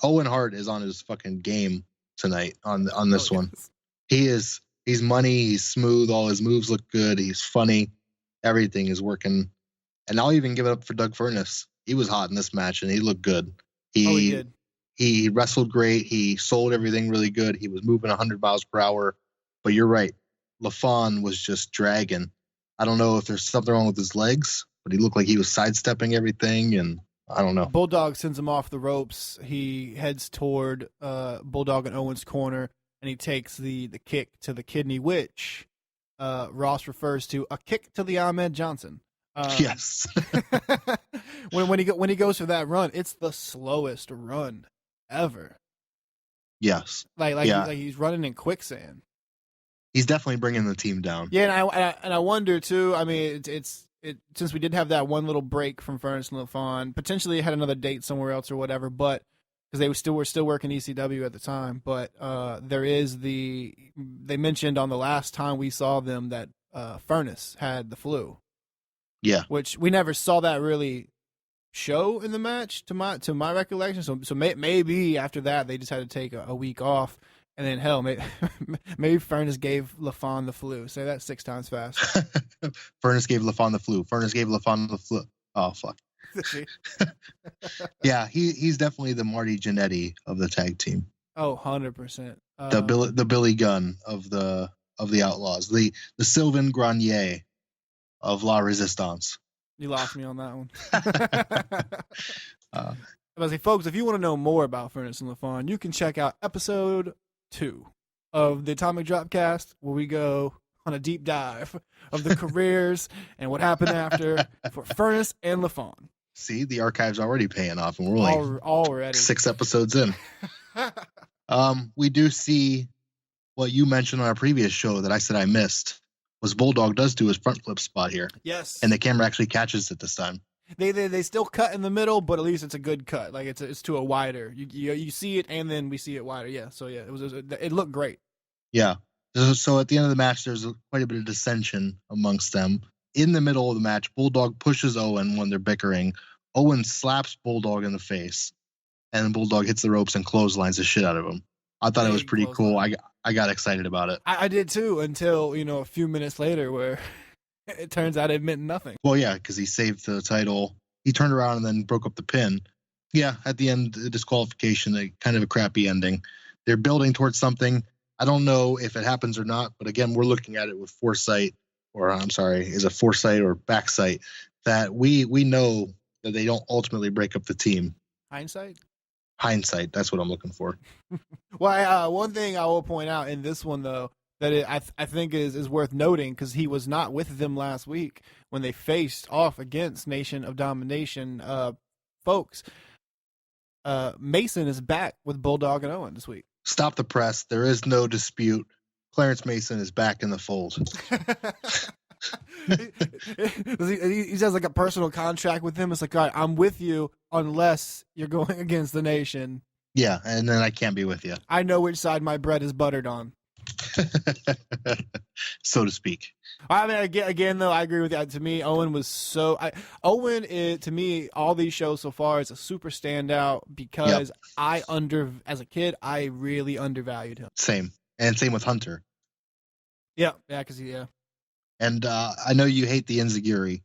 Owen Hart is on his fucking game tonight on this one. He's money. He's smooth. All his moves look good. He's funny. Everything is working. And I'll even give it up for Doug Furness. He was hot in this match, and he looked good. He did. He wrestled great. He sold everything really good. He was moving 100 miles per hour. But you're right. LaFon was just dragging. I don't know if there's something wrong with his legs, but he looked like he was sidestepping everything, and I don't know. Bulldog sends him off the ropes. He heads toward Bulldog and Owen's corner, and he takes the kick to the kidney, which Ross refers to a kick to the Ahmed Johnson. Yes. when he goes for that run, it's the slowest run ever. Yes. Like he's running in quicksand. He's definitely bringing the team down. Yeah, and I wonder too. I mean, it's since we did have that one little break from Furness and LaFon, potentially had another date somewhere else or whatever, but because they were still working ECW at the time. But they mentioned on the last time we saw them that Furness had the flu. Yeah, which we never saw that really show in the match to my recollection. So maybe after that they just had to take a week off, and then hell, maybe Furness gave LaFon the flu. Say that 6 times fast. Furness gave LaFon the flu. Furness gave LaFon the flu. Oh fuck. Yeah, he's definitely the Marty Jannetty of the tag team. Oh, 100%. The Billy Gunn of the Outlaws. The Sylvain Grenier of La Resistance. You lost me on that one. I was like, folks, if you want to know more about Furness and LaFon, you can check out episode 2 of the Atomic Dropcast, where we go on a deep dive of the careers and what happened after for Furness and LaFon. See, the archive's already paying off, and we're like already 6 episodes in. We do see what you mentioned on our previous show that I said I missed. Was Bulldog does do his front flip spot here. Yes. And the camera actually catches it this time. They still cut in the middle, but at least it's a good cut. Like it's to a wider. You see it, and then we see it wider. Yeah. So yeah, it looked great. Yeah. So at the end of the match, there's quite a bit of dissension amongst them. In the middle of the match, Bulldog pushes Owen when they're bickering. Owen slaps Bulldog in the face, and Bulldog hits the ropes and clotheslines the shit out of him. I thought it was pretty cool. I got excited about it. I did too, until a few minutes later where it turns out it meant nothing. Well, yeah, because he saved the title. He turned around and then broke up the pin. Yeah, at the end, the disqualification, kind of a crappy ending. They're building towards something. I don't know if it happens or not, but again, we're looking at it with foresight, or I'm sorry, is it foresight or backsight, that we know that they don't ultimately break up the team. Hindsight, that's what I'm looking for. Well, one thing I will point out in this one, though, that I think is worth noting, because he was not with them last week when they faced off against Nation of Domination folks. Mason is back with Bulldog and Owen this week. Stop the press. There is no dispute. Clarence Mason is back in the fold. He has like a personal contract with him. It's like, all right, I'm with you unless you're going against the Nation. Yeah, and then I can't be with you. I know which side my bread is buttered on. So to speak. I mean, again, though, I agree with that. To me, Owen was so. Owen is, to me, all these shows so far is a super standout because as a kid, I really undervalued him. Same. And same with Hunter. Yeah, because And I know you hate the Enziguri,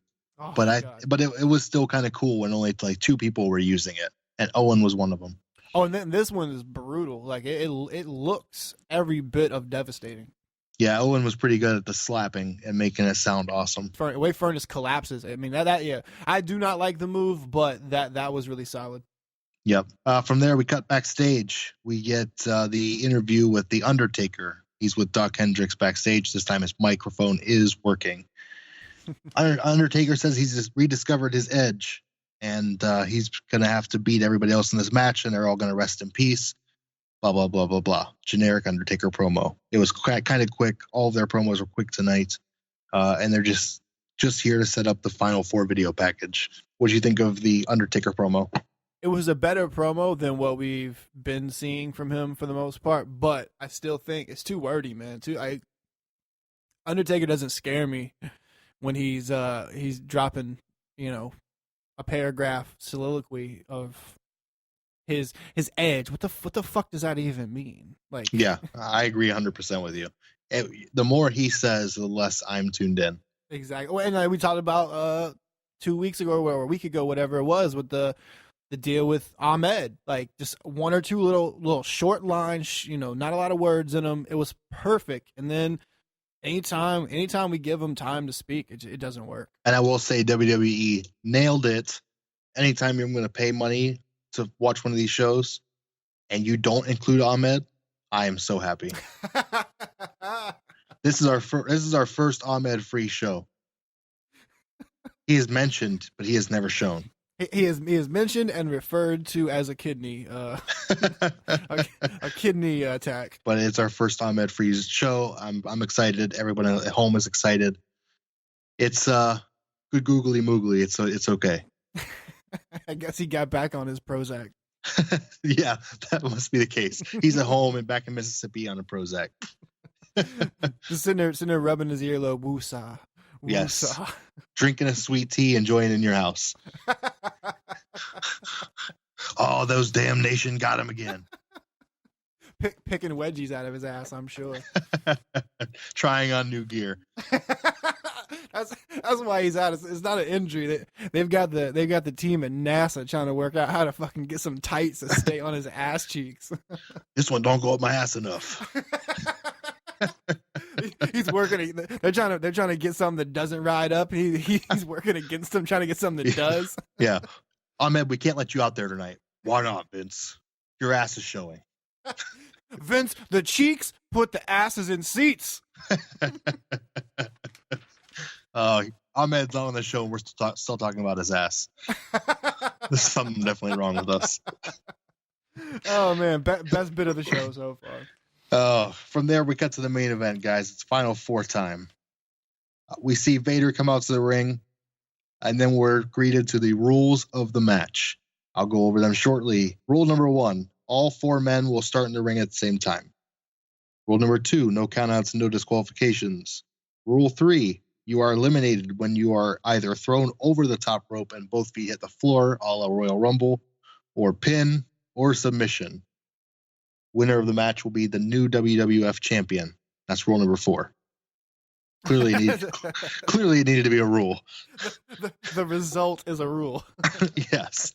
but it was still kind of cool when only like 2 people were using it, and Owen was one of them. Oh, and then this one is brutal. Like it looks every bit of devastating. Yeah, Owen was pretty good at the slapping and making it sound awesome. The way Furnace collapses. I mean, that I do not like the move, but that was really solid. Yep. From there, we cut backstage. We get the interview with The Undertaker. He's with Doc Hendricks backstage. This time his microphone is working. Undertaker says he's just rediscovered his edge, and he's going to have to beat everybody else in this match, and they're all going to rest in peace. Blah, blah, blah, blah, blah. Generic Undertaker promo. It was kind of quick. All of their promos were quick tonight. And they're just here to set up the Final 4 video package. What do you think of the Undertaker promo? It was a better promo than what we've been seeing from him for the most part, but I still think it's too wordy, man. Undertaker doesn't scare me when he's dropping, a paragraph soliloquy of his edge. What the fuck does that even mean? Like, yeah, I agree 100% with you. The more he says, the less I'm tuned in. Exactly. And we talked about 2 weeks ago or a week ago, whatever it was, with the deal with Ahmed. Like just 1 or 2 little short lines, not a lot of words in them. It was perfect. And then anytime we give him time to speak, it doesn't work. And I will say WWE nailed it. Anytime you're going to pay money to watch one of these shows and you don't include Ahmed, I am so happy. This is our first Ahmed free show. He is mentioned, but he is never shown. He is mentioned and referred to as a kidney a kidney attack. But it's our first Ahmed free show. I'm excited. Everyone at home is excited. It's good googly moogly. It's okay. I guess he got back on his Prozac. Yeah, that must be the case. He's at home and back in Mississippi on a Prozac. Just sitting there rubbing his earlobe. Woosah. Yes. Drinking a sweet tea, enjoying in your house. Oh, those Damnation got him again. Picking wedgies out of his ass, I'm sure. Trying on new gear. That's why he's out. It's not an injury. They've got the team at NASA trying to work out how to fucking get some tights to stay on his ass cheeks. This one don't go up my ass enough. He's working. They're trying to get something that doesn't ride up. He's working against them, trying to get something that does. Yeah, Ahmed, we can't let you out there tonight. Why not, Vince? Your ass is showing. Vince, the cheeks put the asses in seats. Ahmed's not on the show, and we're still talking about his ass. There's something definitely wrong with us. Oh man, best bit of the show so far. From there, we cut to the main event, guys. It's Final 4 time. We see Vader come out to the ring, and then we're greeted to the rules of the match. I'll go over them shortly. Rule number 1, all 4 men will start in the ring at the same time. Rule number 2, no countouts, no disqualifications. Rule 3, you are eliminated when you are either thrown over the top rope and both feet hit the floor, a la Royal Rumble, or pin, or submission. Winner of the match will be the new WWF champion. That's rule number 4. Clearly, it needed to be a rule. The result is a rule. Yes.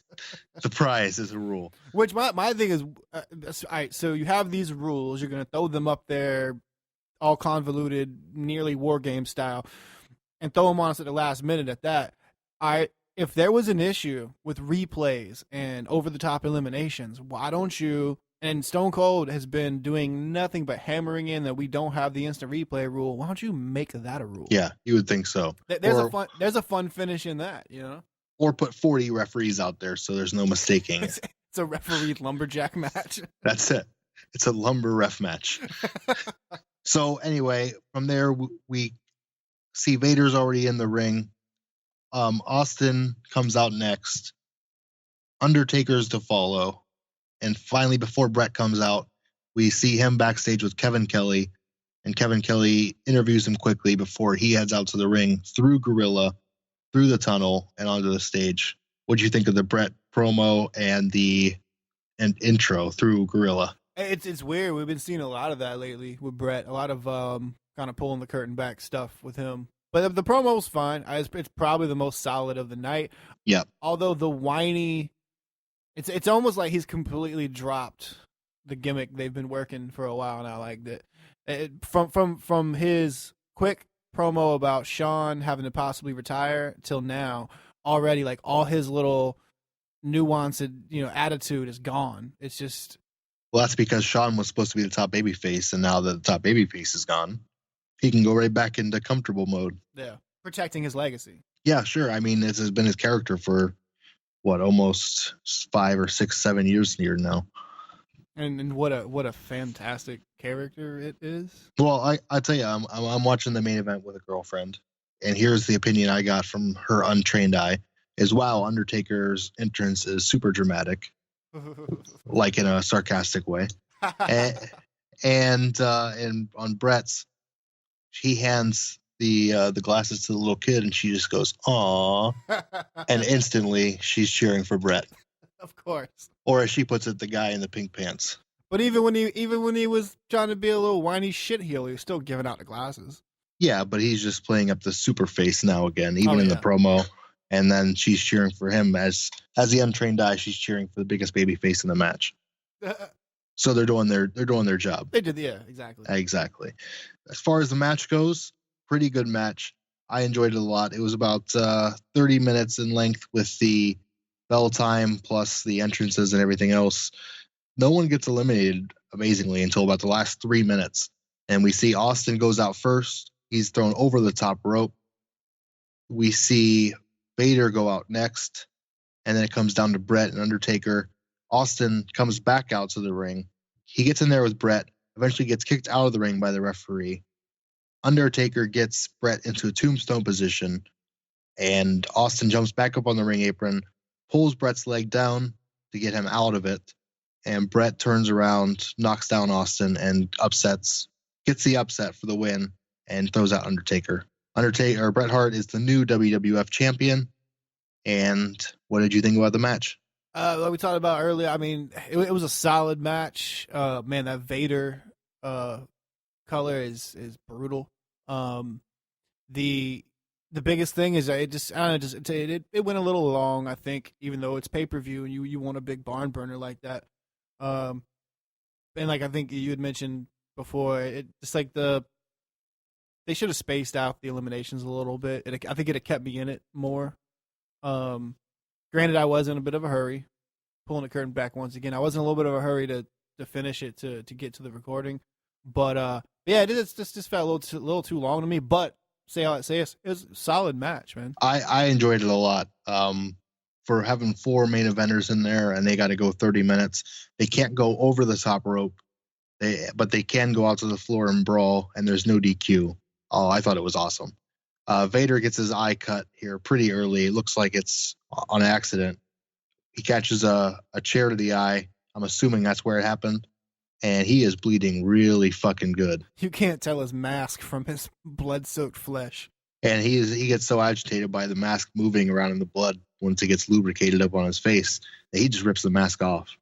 The prize is a rule. Which my thing is, all right, so you have these rules. You're going to throw them up there, all convoluted, nearly war game style, and throw them on us at the last minute at that. If there was an issue with replays and over-the-top eliminations, why don't you... And Stone Cold has been doing nothing but hammering in that we don't have the instant replay rule. Why don't you make that a rule? Yeah, you would think so. There's a fun finish in that, Or put 40 referees out there so there's no mistaking. It's a referee lumberjack match. That's it. It's a lumber ref match. So anyway, from there we see Vader's already in the ring. Austin comes out next. Undertaker's to follow. And finally, before Brett comes out, we see him backstage with Kevin Kelly. and Kevin Kelly interviews him quickly before he heads out to the ring through Gorilla, through the tunnel, and onto the stage. What do you think of the Bret promo and the intro through Gorilla? It's weird. We've been seeing a lot of that lately with Bret. A lot of kind of pulling the curtain back stuff with him. But the promo's fine. It's probably the most solid of the night. Yeah. Although the whiny, it's almost like he's completely dropped the gimmick they've been working for a while now. Like that, from his quick promo about Shawn having to possibly retire till now, already like all his little nuanced, attitude is gone. It's just. Well, that's because Shawn was supposed to be the top babyface, and now that the top babyface is gone, he can go right back into comfortable mode. Yeah, protecting his legacy. Yeah, sure. I mean, this has been his character for almost 5 or 6, 7 years here now. And what a fantastic character it is. Well, I tell you, I'm watching the main event with a girlfriend, and here's the opinion I got from her untrained eye: is wow, Undertaker's entrance is super dramatic, like in a sarcastic way, and on Bret's, he hands the glasses to the little kid, and she just goes, "Aw," and instantly she's cheering for Bret. Of course. Or as she puts it, the guy in the pink pants. But even when he was trying to be a little whiny shitheel, he was still giving out the glasses. Yeah, but he's just playing up the super face now again, even in the promo. And then she's cheering for him as the untrained eye. She's cheering for the biggest baby face in the match. So they're doing their job. They did, yeah, exactly. Exactly. As far as the match goes, pretty good match. I enjoyed it a lot. It was about 30 minutes in length with the bell time plus the entrances and everything else. No one gets eliminated, amazingly, until about the last 3 minutes. And we see Austin goes out first. He's thrown over the top rope. We see Vader go out next. And then it comes down to Bret and Undertaker. Austin comes back out to the ring. He gets in there with Bret, eventually gets kicked out of the ring by the referee. Undertaker gets Bret into a tombstone position. And Austin jumps back up on the ring apron, pulls Bret's leg down to get him out of it. And Bret turns around, knocks down Austin, and gets the upset for the win, and throws out Undertaker. Bret Hart is the new WWF champion. And what did you think about the match? Like we talked about earlier, I mean, it was a solid match. Man, that Vader color is brutal. The biggest thing is it went a little long, I think, even though it's pay-per-view and you want a big barn burner like that. And like I think you had mentioned before, it just like they should have spaced out the eliminations a little bit. I think it had kept me in it more. Granted, I was in a bit of a hurry, pulling the curtain back once again. I was in a little bit of a hurry to finish it to get to the recording, but yeah, it just felt a little too long to me. But it was a solid match, man. I enjoyed it a lot. For having 4 main eventers in there, and they got to go 30 minutes. They can't go over the top rope, but they can go out to the floor and brawl, and there's no DQ. Oh, I thought it was awesome. Vader gets his eye cut here pretty early. It looks like it's on accident. He catches a chair to the eye. I'm assuming that's where it happened. And he is bleeding really fucking good. You can't tell his mask from his blood-soaked flesh. And he gets so agitated by the mask moving around in the blood once it gets lubricated up on his face that he just rips the mask off,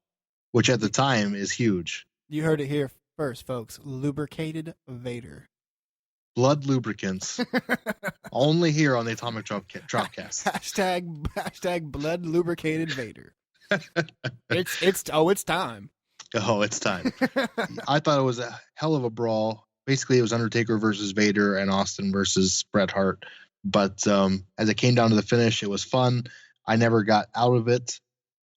which at the time is huge. You heard it here first, folks. Lubricated Vader. Blood lubricants. Only here on the Atomic Dropcast. Hashtag blood lubricated Vader. It's time. Oh, it's time. I thought it was a hell of a brawl. Basically, it was Undertaker versus Vader and Austin versus Bret Hart. But as it came down to the finish, it was fun. I never got out of it.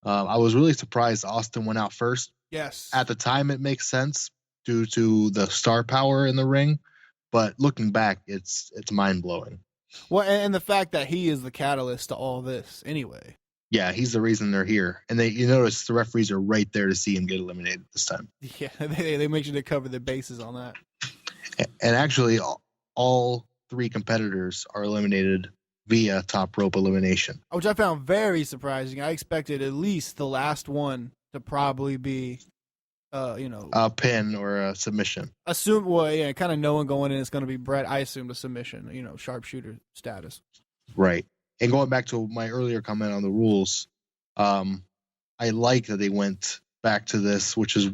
I was really surprised Austin went out first. Yes. At the time, it makes sense due to the star power in the ring. But looking back, it's mind-blowing. Well, and the fact that he is the catalyst to all this anyway. Yeah, he's the reason they're here. And you notice the referees are right there to see him get eliminated this time. Yeah, they make sure to cover their bases on that. And actually, all 3 competitors are eliminated via top rope elimination. Which I found very surprising. I expected at least the last one to probably be a pin or a submission. Kind of knowing going in it's going to be Brett. I assumed a submission, sharpshooter status. Right. And going back to my earlier comment on the rules, I like that they went back to this, which is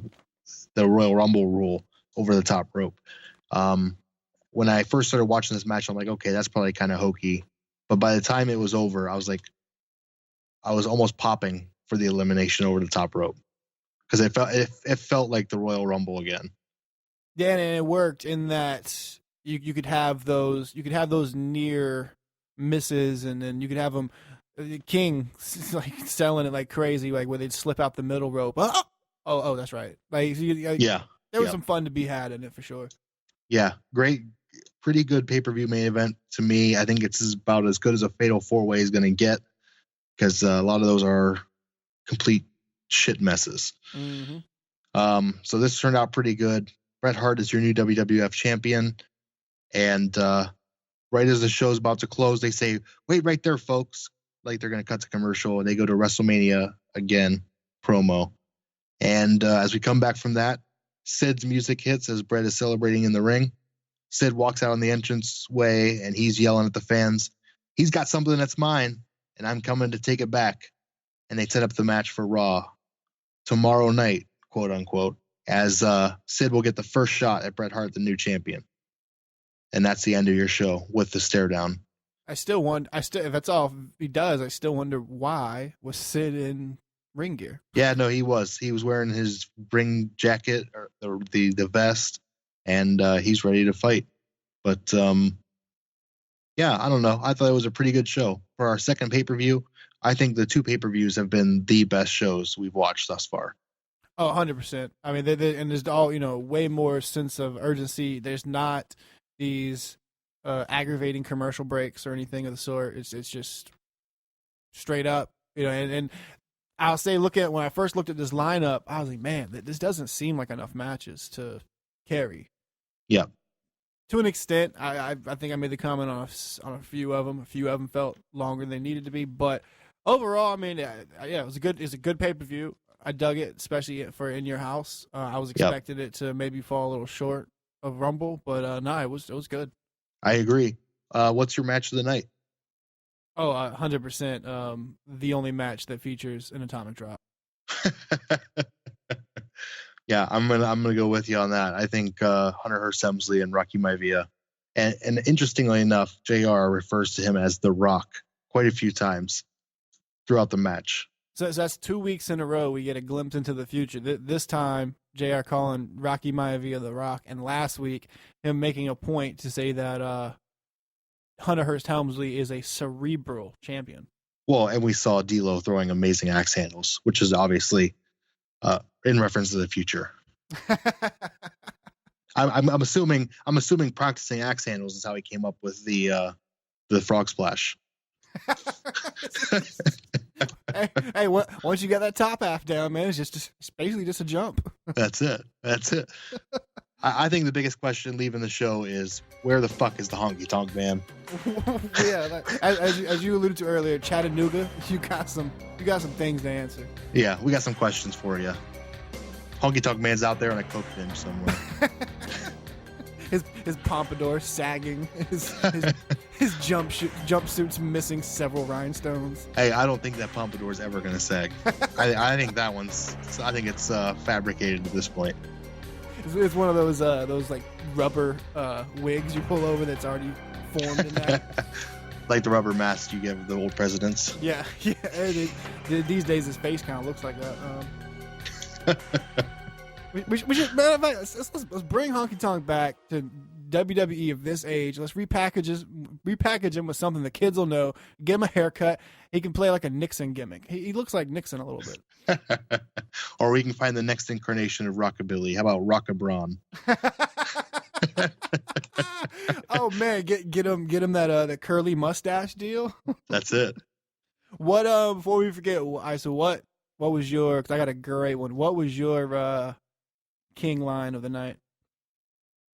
the Royal Rumble rule over the top rope. When I first started watching this match, I'm like, okay, that's probably kind of hokey. But by the time it was over, I was almost popping for the elimination over the top rope because it felt like the Royal Rumble again. Yeah, and it worked in that you could have those near misses, and then you could have them. King like selling it like crazy, like where they'd slip out the middle rope. Oh, that's right. Like, there was some fun to be had in it for sure. Yeah, great, pretty good pay-per-view main event to me. I think it's about as good as a Fatal 4-Way is going to get because a lot of those are complete shit messes. Mm-hmm. So this turned out pretty good. Bret Hart is your new WWF champion, and right as the show's about to close, they say, "Wait right there, folks." Like they're going to cut to commercial, and they go to WrestleMania again promo. And as we come back from that, Sid's music hits as Bret is celebrating in the ring. Sid walks out on the entranceway, and he's yelling at the fans, "He's got something that's mine, and I'm coming to take it back." And they set up the match for Raw tomorrow night, quote unquote, as Sid will get the first shot at Bret Hart, the new champion. And that's the end of your show with the stare down. If that's all he does, I still wonder why was Sid in ring gear. Yeah, no, he was wearing his ring jacket or the vest, and he's ready to fight. But yeah, I don't know. I thought it was a pretty good show for our second pay-per-view. I think the two pay-per-views have been the best shows we've watched thus far. Oh, 100%. I mean, and there's all, way more sense of urgency. There's not these aggravating commercial breaks or anything of the sort. It's just straight up, and I'll say, when I first looked at this lineup, I was like, man, this doesn't seem like enough matches to carry. Yeah. To an extent, I think I made the comment on a few of them. A few of them felt longer than they needed to be, but overall, I mean, yeah, it was a good pay-per-view. I dug it, especially for In Your House. I was expecting it to maybe fall a little short of Rumble, but no, it was good. I agree. What's your match of the night? Oh, 100%. The only match that features an atomic drop. Yeah, I'm gonna go with you on that. I think Hunter Hearst Helmsley and Rocky Maivia, and interestingly enough, JR refers to him as The Rock quite a few times throughout the match. So that's 2 weeks in a row we get a glimpse into the future. This time, JR calling Rocky Maivia The Rock, and last week him making a point to say that Hunter Hearst Helmsley is a cerebral champion. Well, and we saw D'Lo throwing amazing axe handles, which is obviously in reference to the future. I'm assuming practicing axe handles is how he came up with the frog splash. hey, once you got that top half down, man, it's basically just a jump. That's it. I think the biggest question leaving the show is, where the fuck is the Honky Tonk Man? Yeah, as you alluded to earlier, Chattanooga, you got some things to answer. Yeah, we got some questions for you. Honky Tonk Man's out there on a coke binge somewhere. his pompadour sagging, his jumpsuit's missing several rhinestones. Hey, I don't think that pompadour is ever gonna sag. I think it's fabricated at this point. It's one of those like rubber wigs you pull over that's already formed in that. Like the rubber mask you give the old presidents. Yeah. These days his face kind of looks like that. We should, matter of fact, let's bring Honky Tonk back to WWE of this age. Let's repackage him with something the kids will know. Give him a haircut. He can play like a Nixon gimmick. He looks like Nixon a little bit. Or we can find the next incarnation of rockabilly. How about Rockabron? Oh man, get him that curly mustache deal. That's it. What before we forget, so what was your? Cause I got a great one. What was your King line of the night?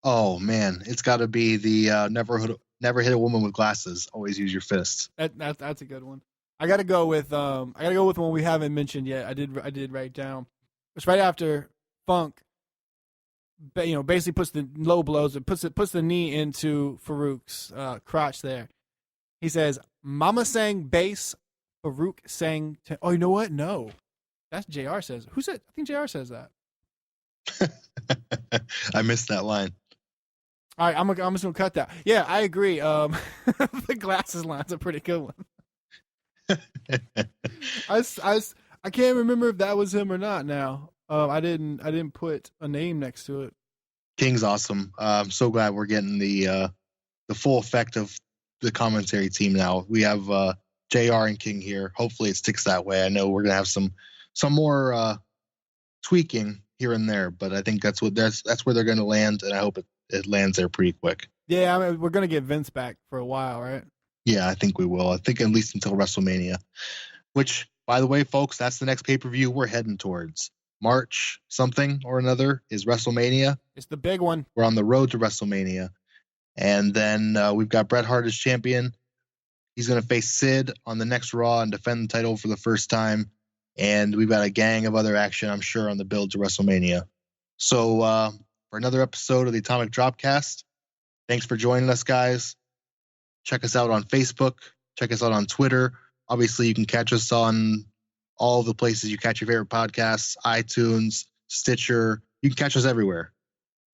Oh man, it's got to be the never hit a woman with glasses. Always use your fists. That's a good one. I gotta go with one we haven't mentioned yet. I did write down. It's right after Funk, basically puts the low blows, puts the knee into Farouk's crotch there. He says, "Mama sang bass, Farouk sang." Oh, you know what? No, that's JR says. Who said? I think JR says that. I missed that line. All right, I'm just gonna cut that. Yeah, I agree. The glasses line's a pretty good one. I can't remember if that was him or not. Now, I didn't put a name next to it. King's awesome. I'm so glad we're getting the full effect of the commentary team now. We have JR and King here. Hopefully, it sticks that way. I know we're gonna have some more tweaking here and there, but I think that's where they're gonna land, and I hope it lands there pretty quick. Yeah, I mean, we're gonna get Vince back for a while, right? Yeah, I think we will. I think at least until WrestleMania, which, by the way, folks, that's the next pay-per-view we're heading towards. March something or another is WrestleMania. It's the big one. We're on the road to WrestleMania. And then we've got Bret Hart as champion. He's going to face Sid on the next Raw and defend the title for the first time. And we've got a gang of other action, I'm sure, on the build to WrestleMania. So for another episode of the Atomic Dropcast, thanks for joining us, guys. Check us out on Facebook. Check us out on Twitter. Obviously, you can catch us on all the places you catch your favorite podcasts, iTunes, Stitcher. You can catch us everywhere.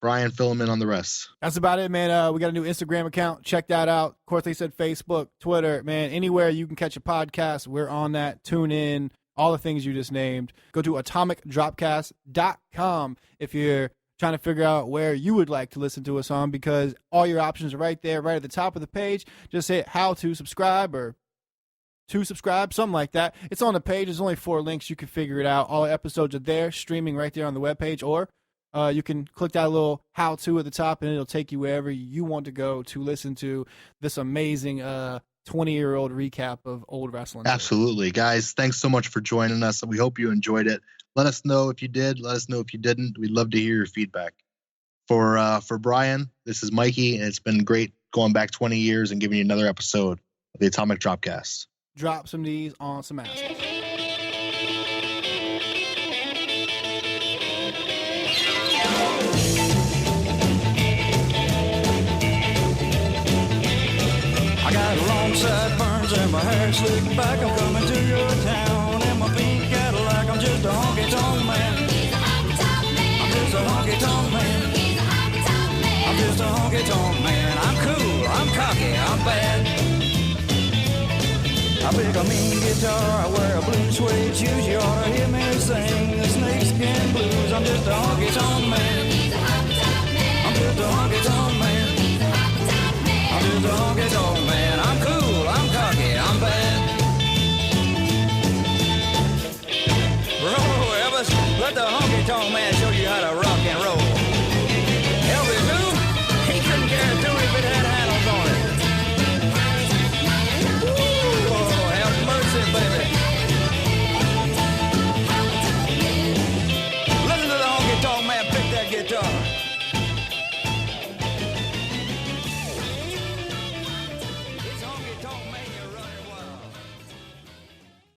Brian, fill them in on the rest. That's about it, man. We got a new Instagram account. Check that out. Of course, they said Facebook, Twitter, man. Anywhere you can catch a podcast, we're on that. Tune in. All the things you just named. Go to atomicdropcast.com if you're trying to figure out where you would like to listen to us on, because all your options are right there, right at the top of the page. Just hit how to subscribe or to subscribe, something like that. It's on the page. There's only 4 links. You can figure it out. All the episodes are there, streaming right there on the webpage, or you can click that little how to at the top, and it'll take you wherever you want to go to listen to this amazing 20-year-old recap of old wrestling. Absolutely. Guys, thanks so much for joining us. We hope you enjoyed it. Let us know if you did. Let us know if you didn't. We'd love to hear your feedback. For Brian, this is Mikey, and it's been great going back 20 years and giving you another episode of the Atomic Dropcast. Drop some D's on some asses. I got long sideburns and my hair slicked back. I'm coming to your town in my pink Cadillac. I'm just a honky-tonk man. I'm just a honky-tonk man. I'm just a honky-tonk man. I'm cool, I'm cocky, I'm bad. I pick a mean guitar, I wear a blue suede shoes. You ought to hear me sing the snakeskin blues. I'm just a honky-tonk man. I'm just a honky-tonk man. I'm just a honky-tonk man.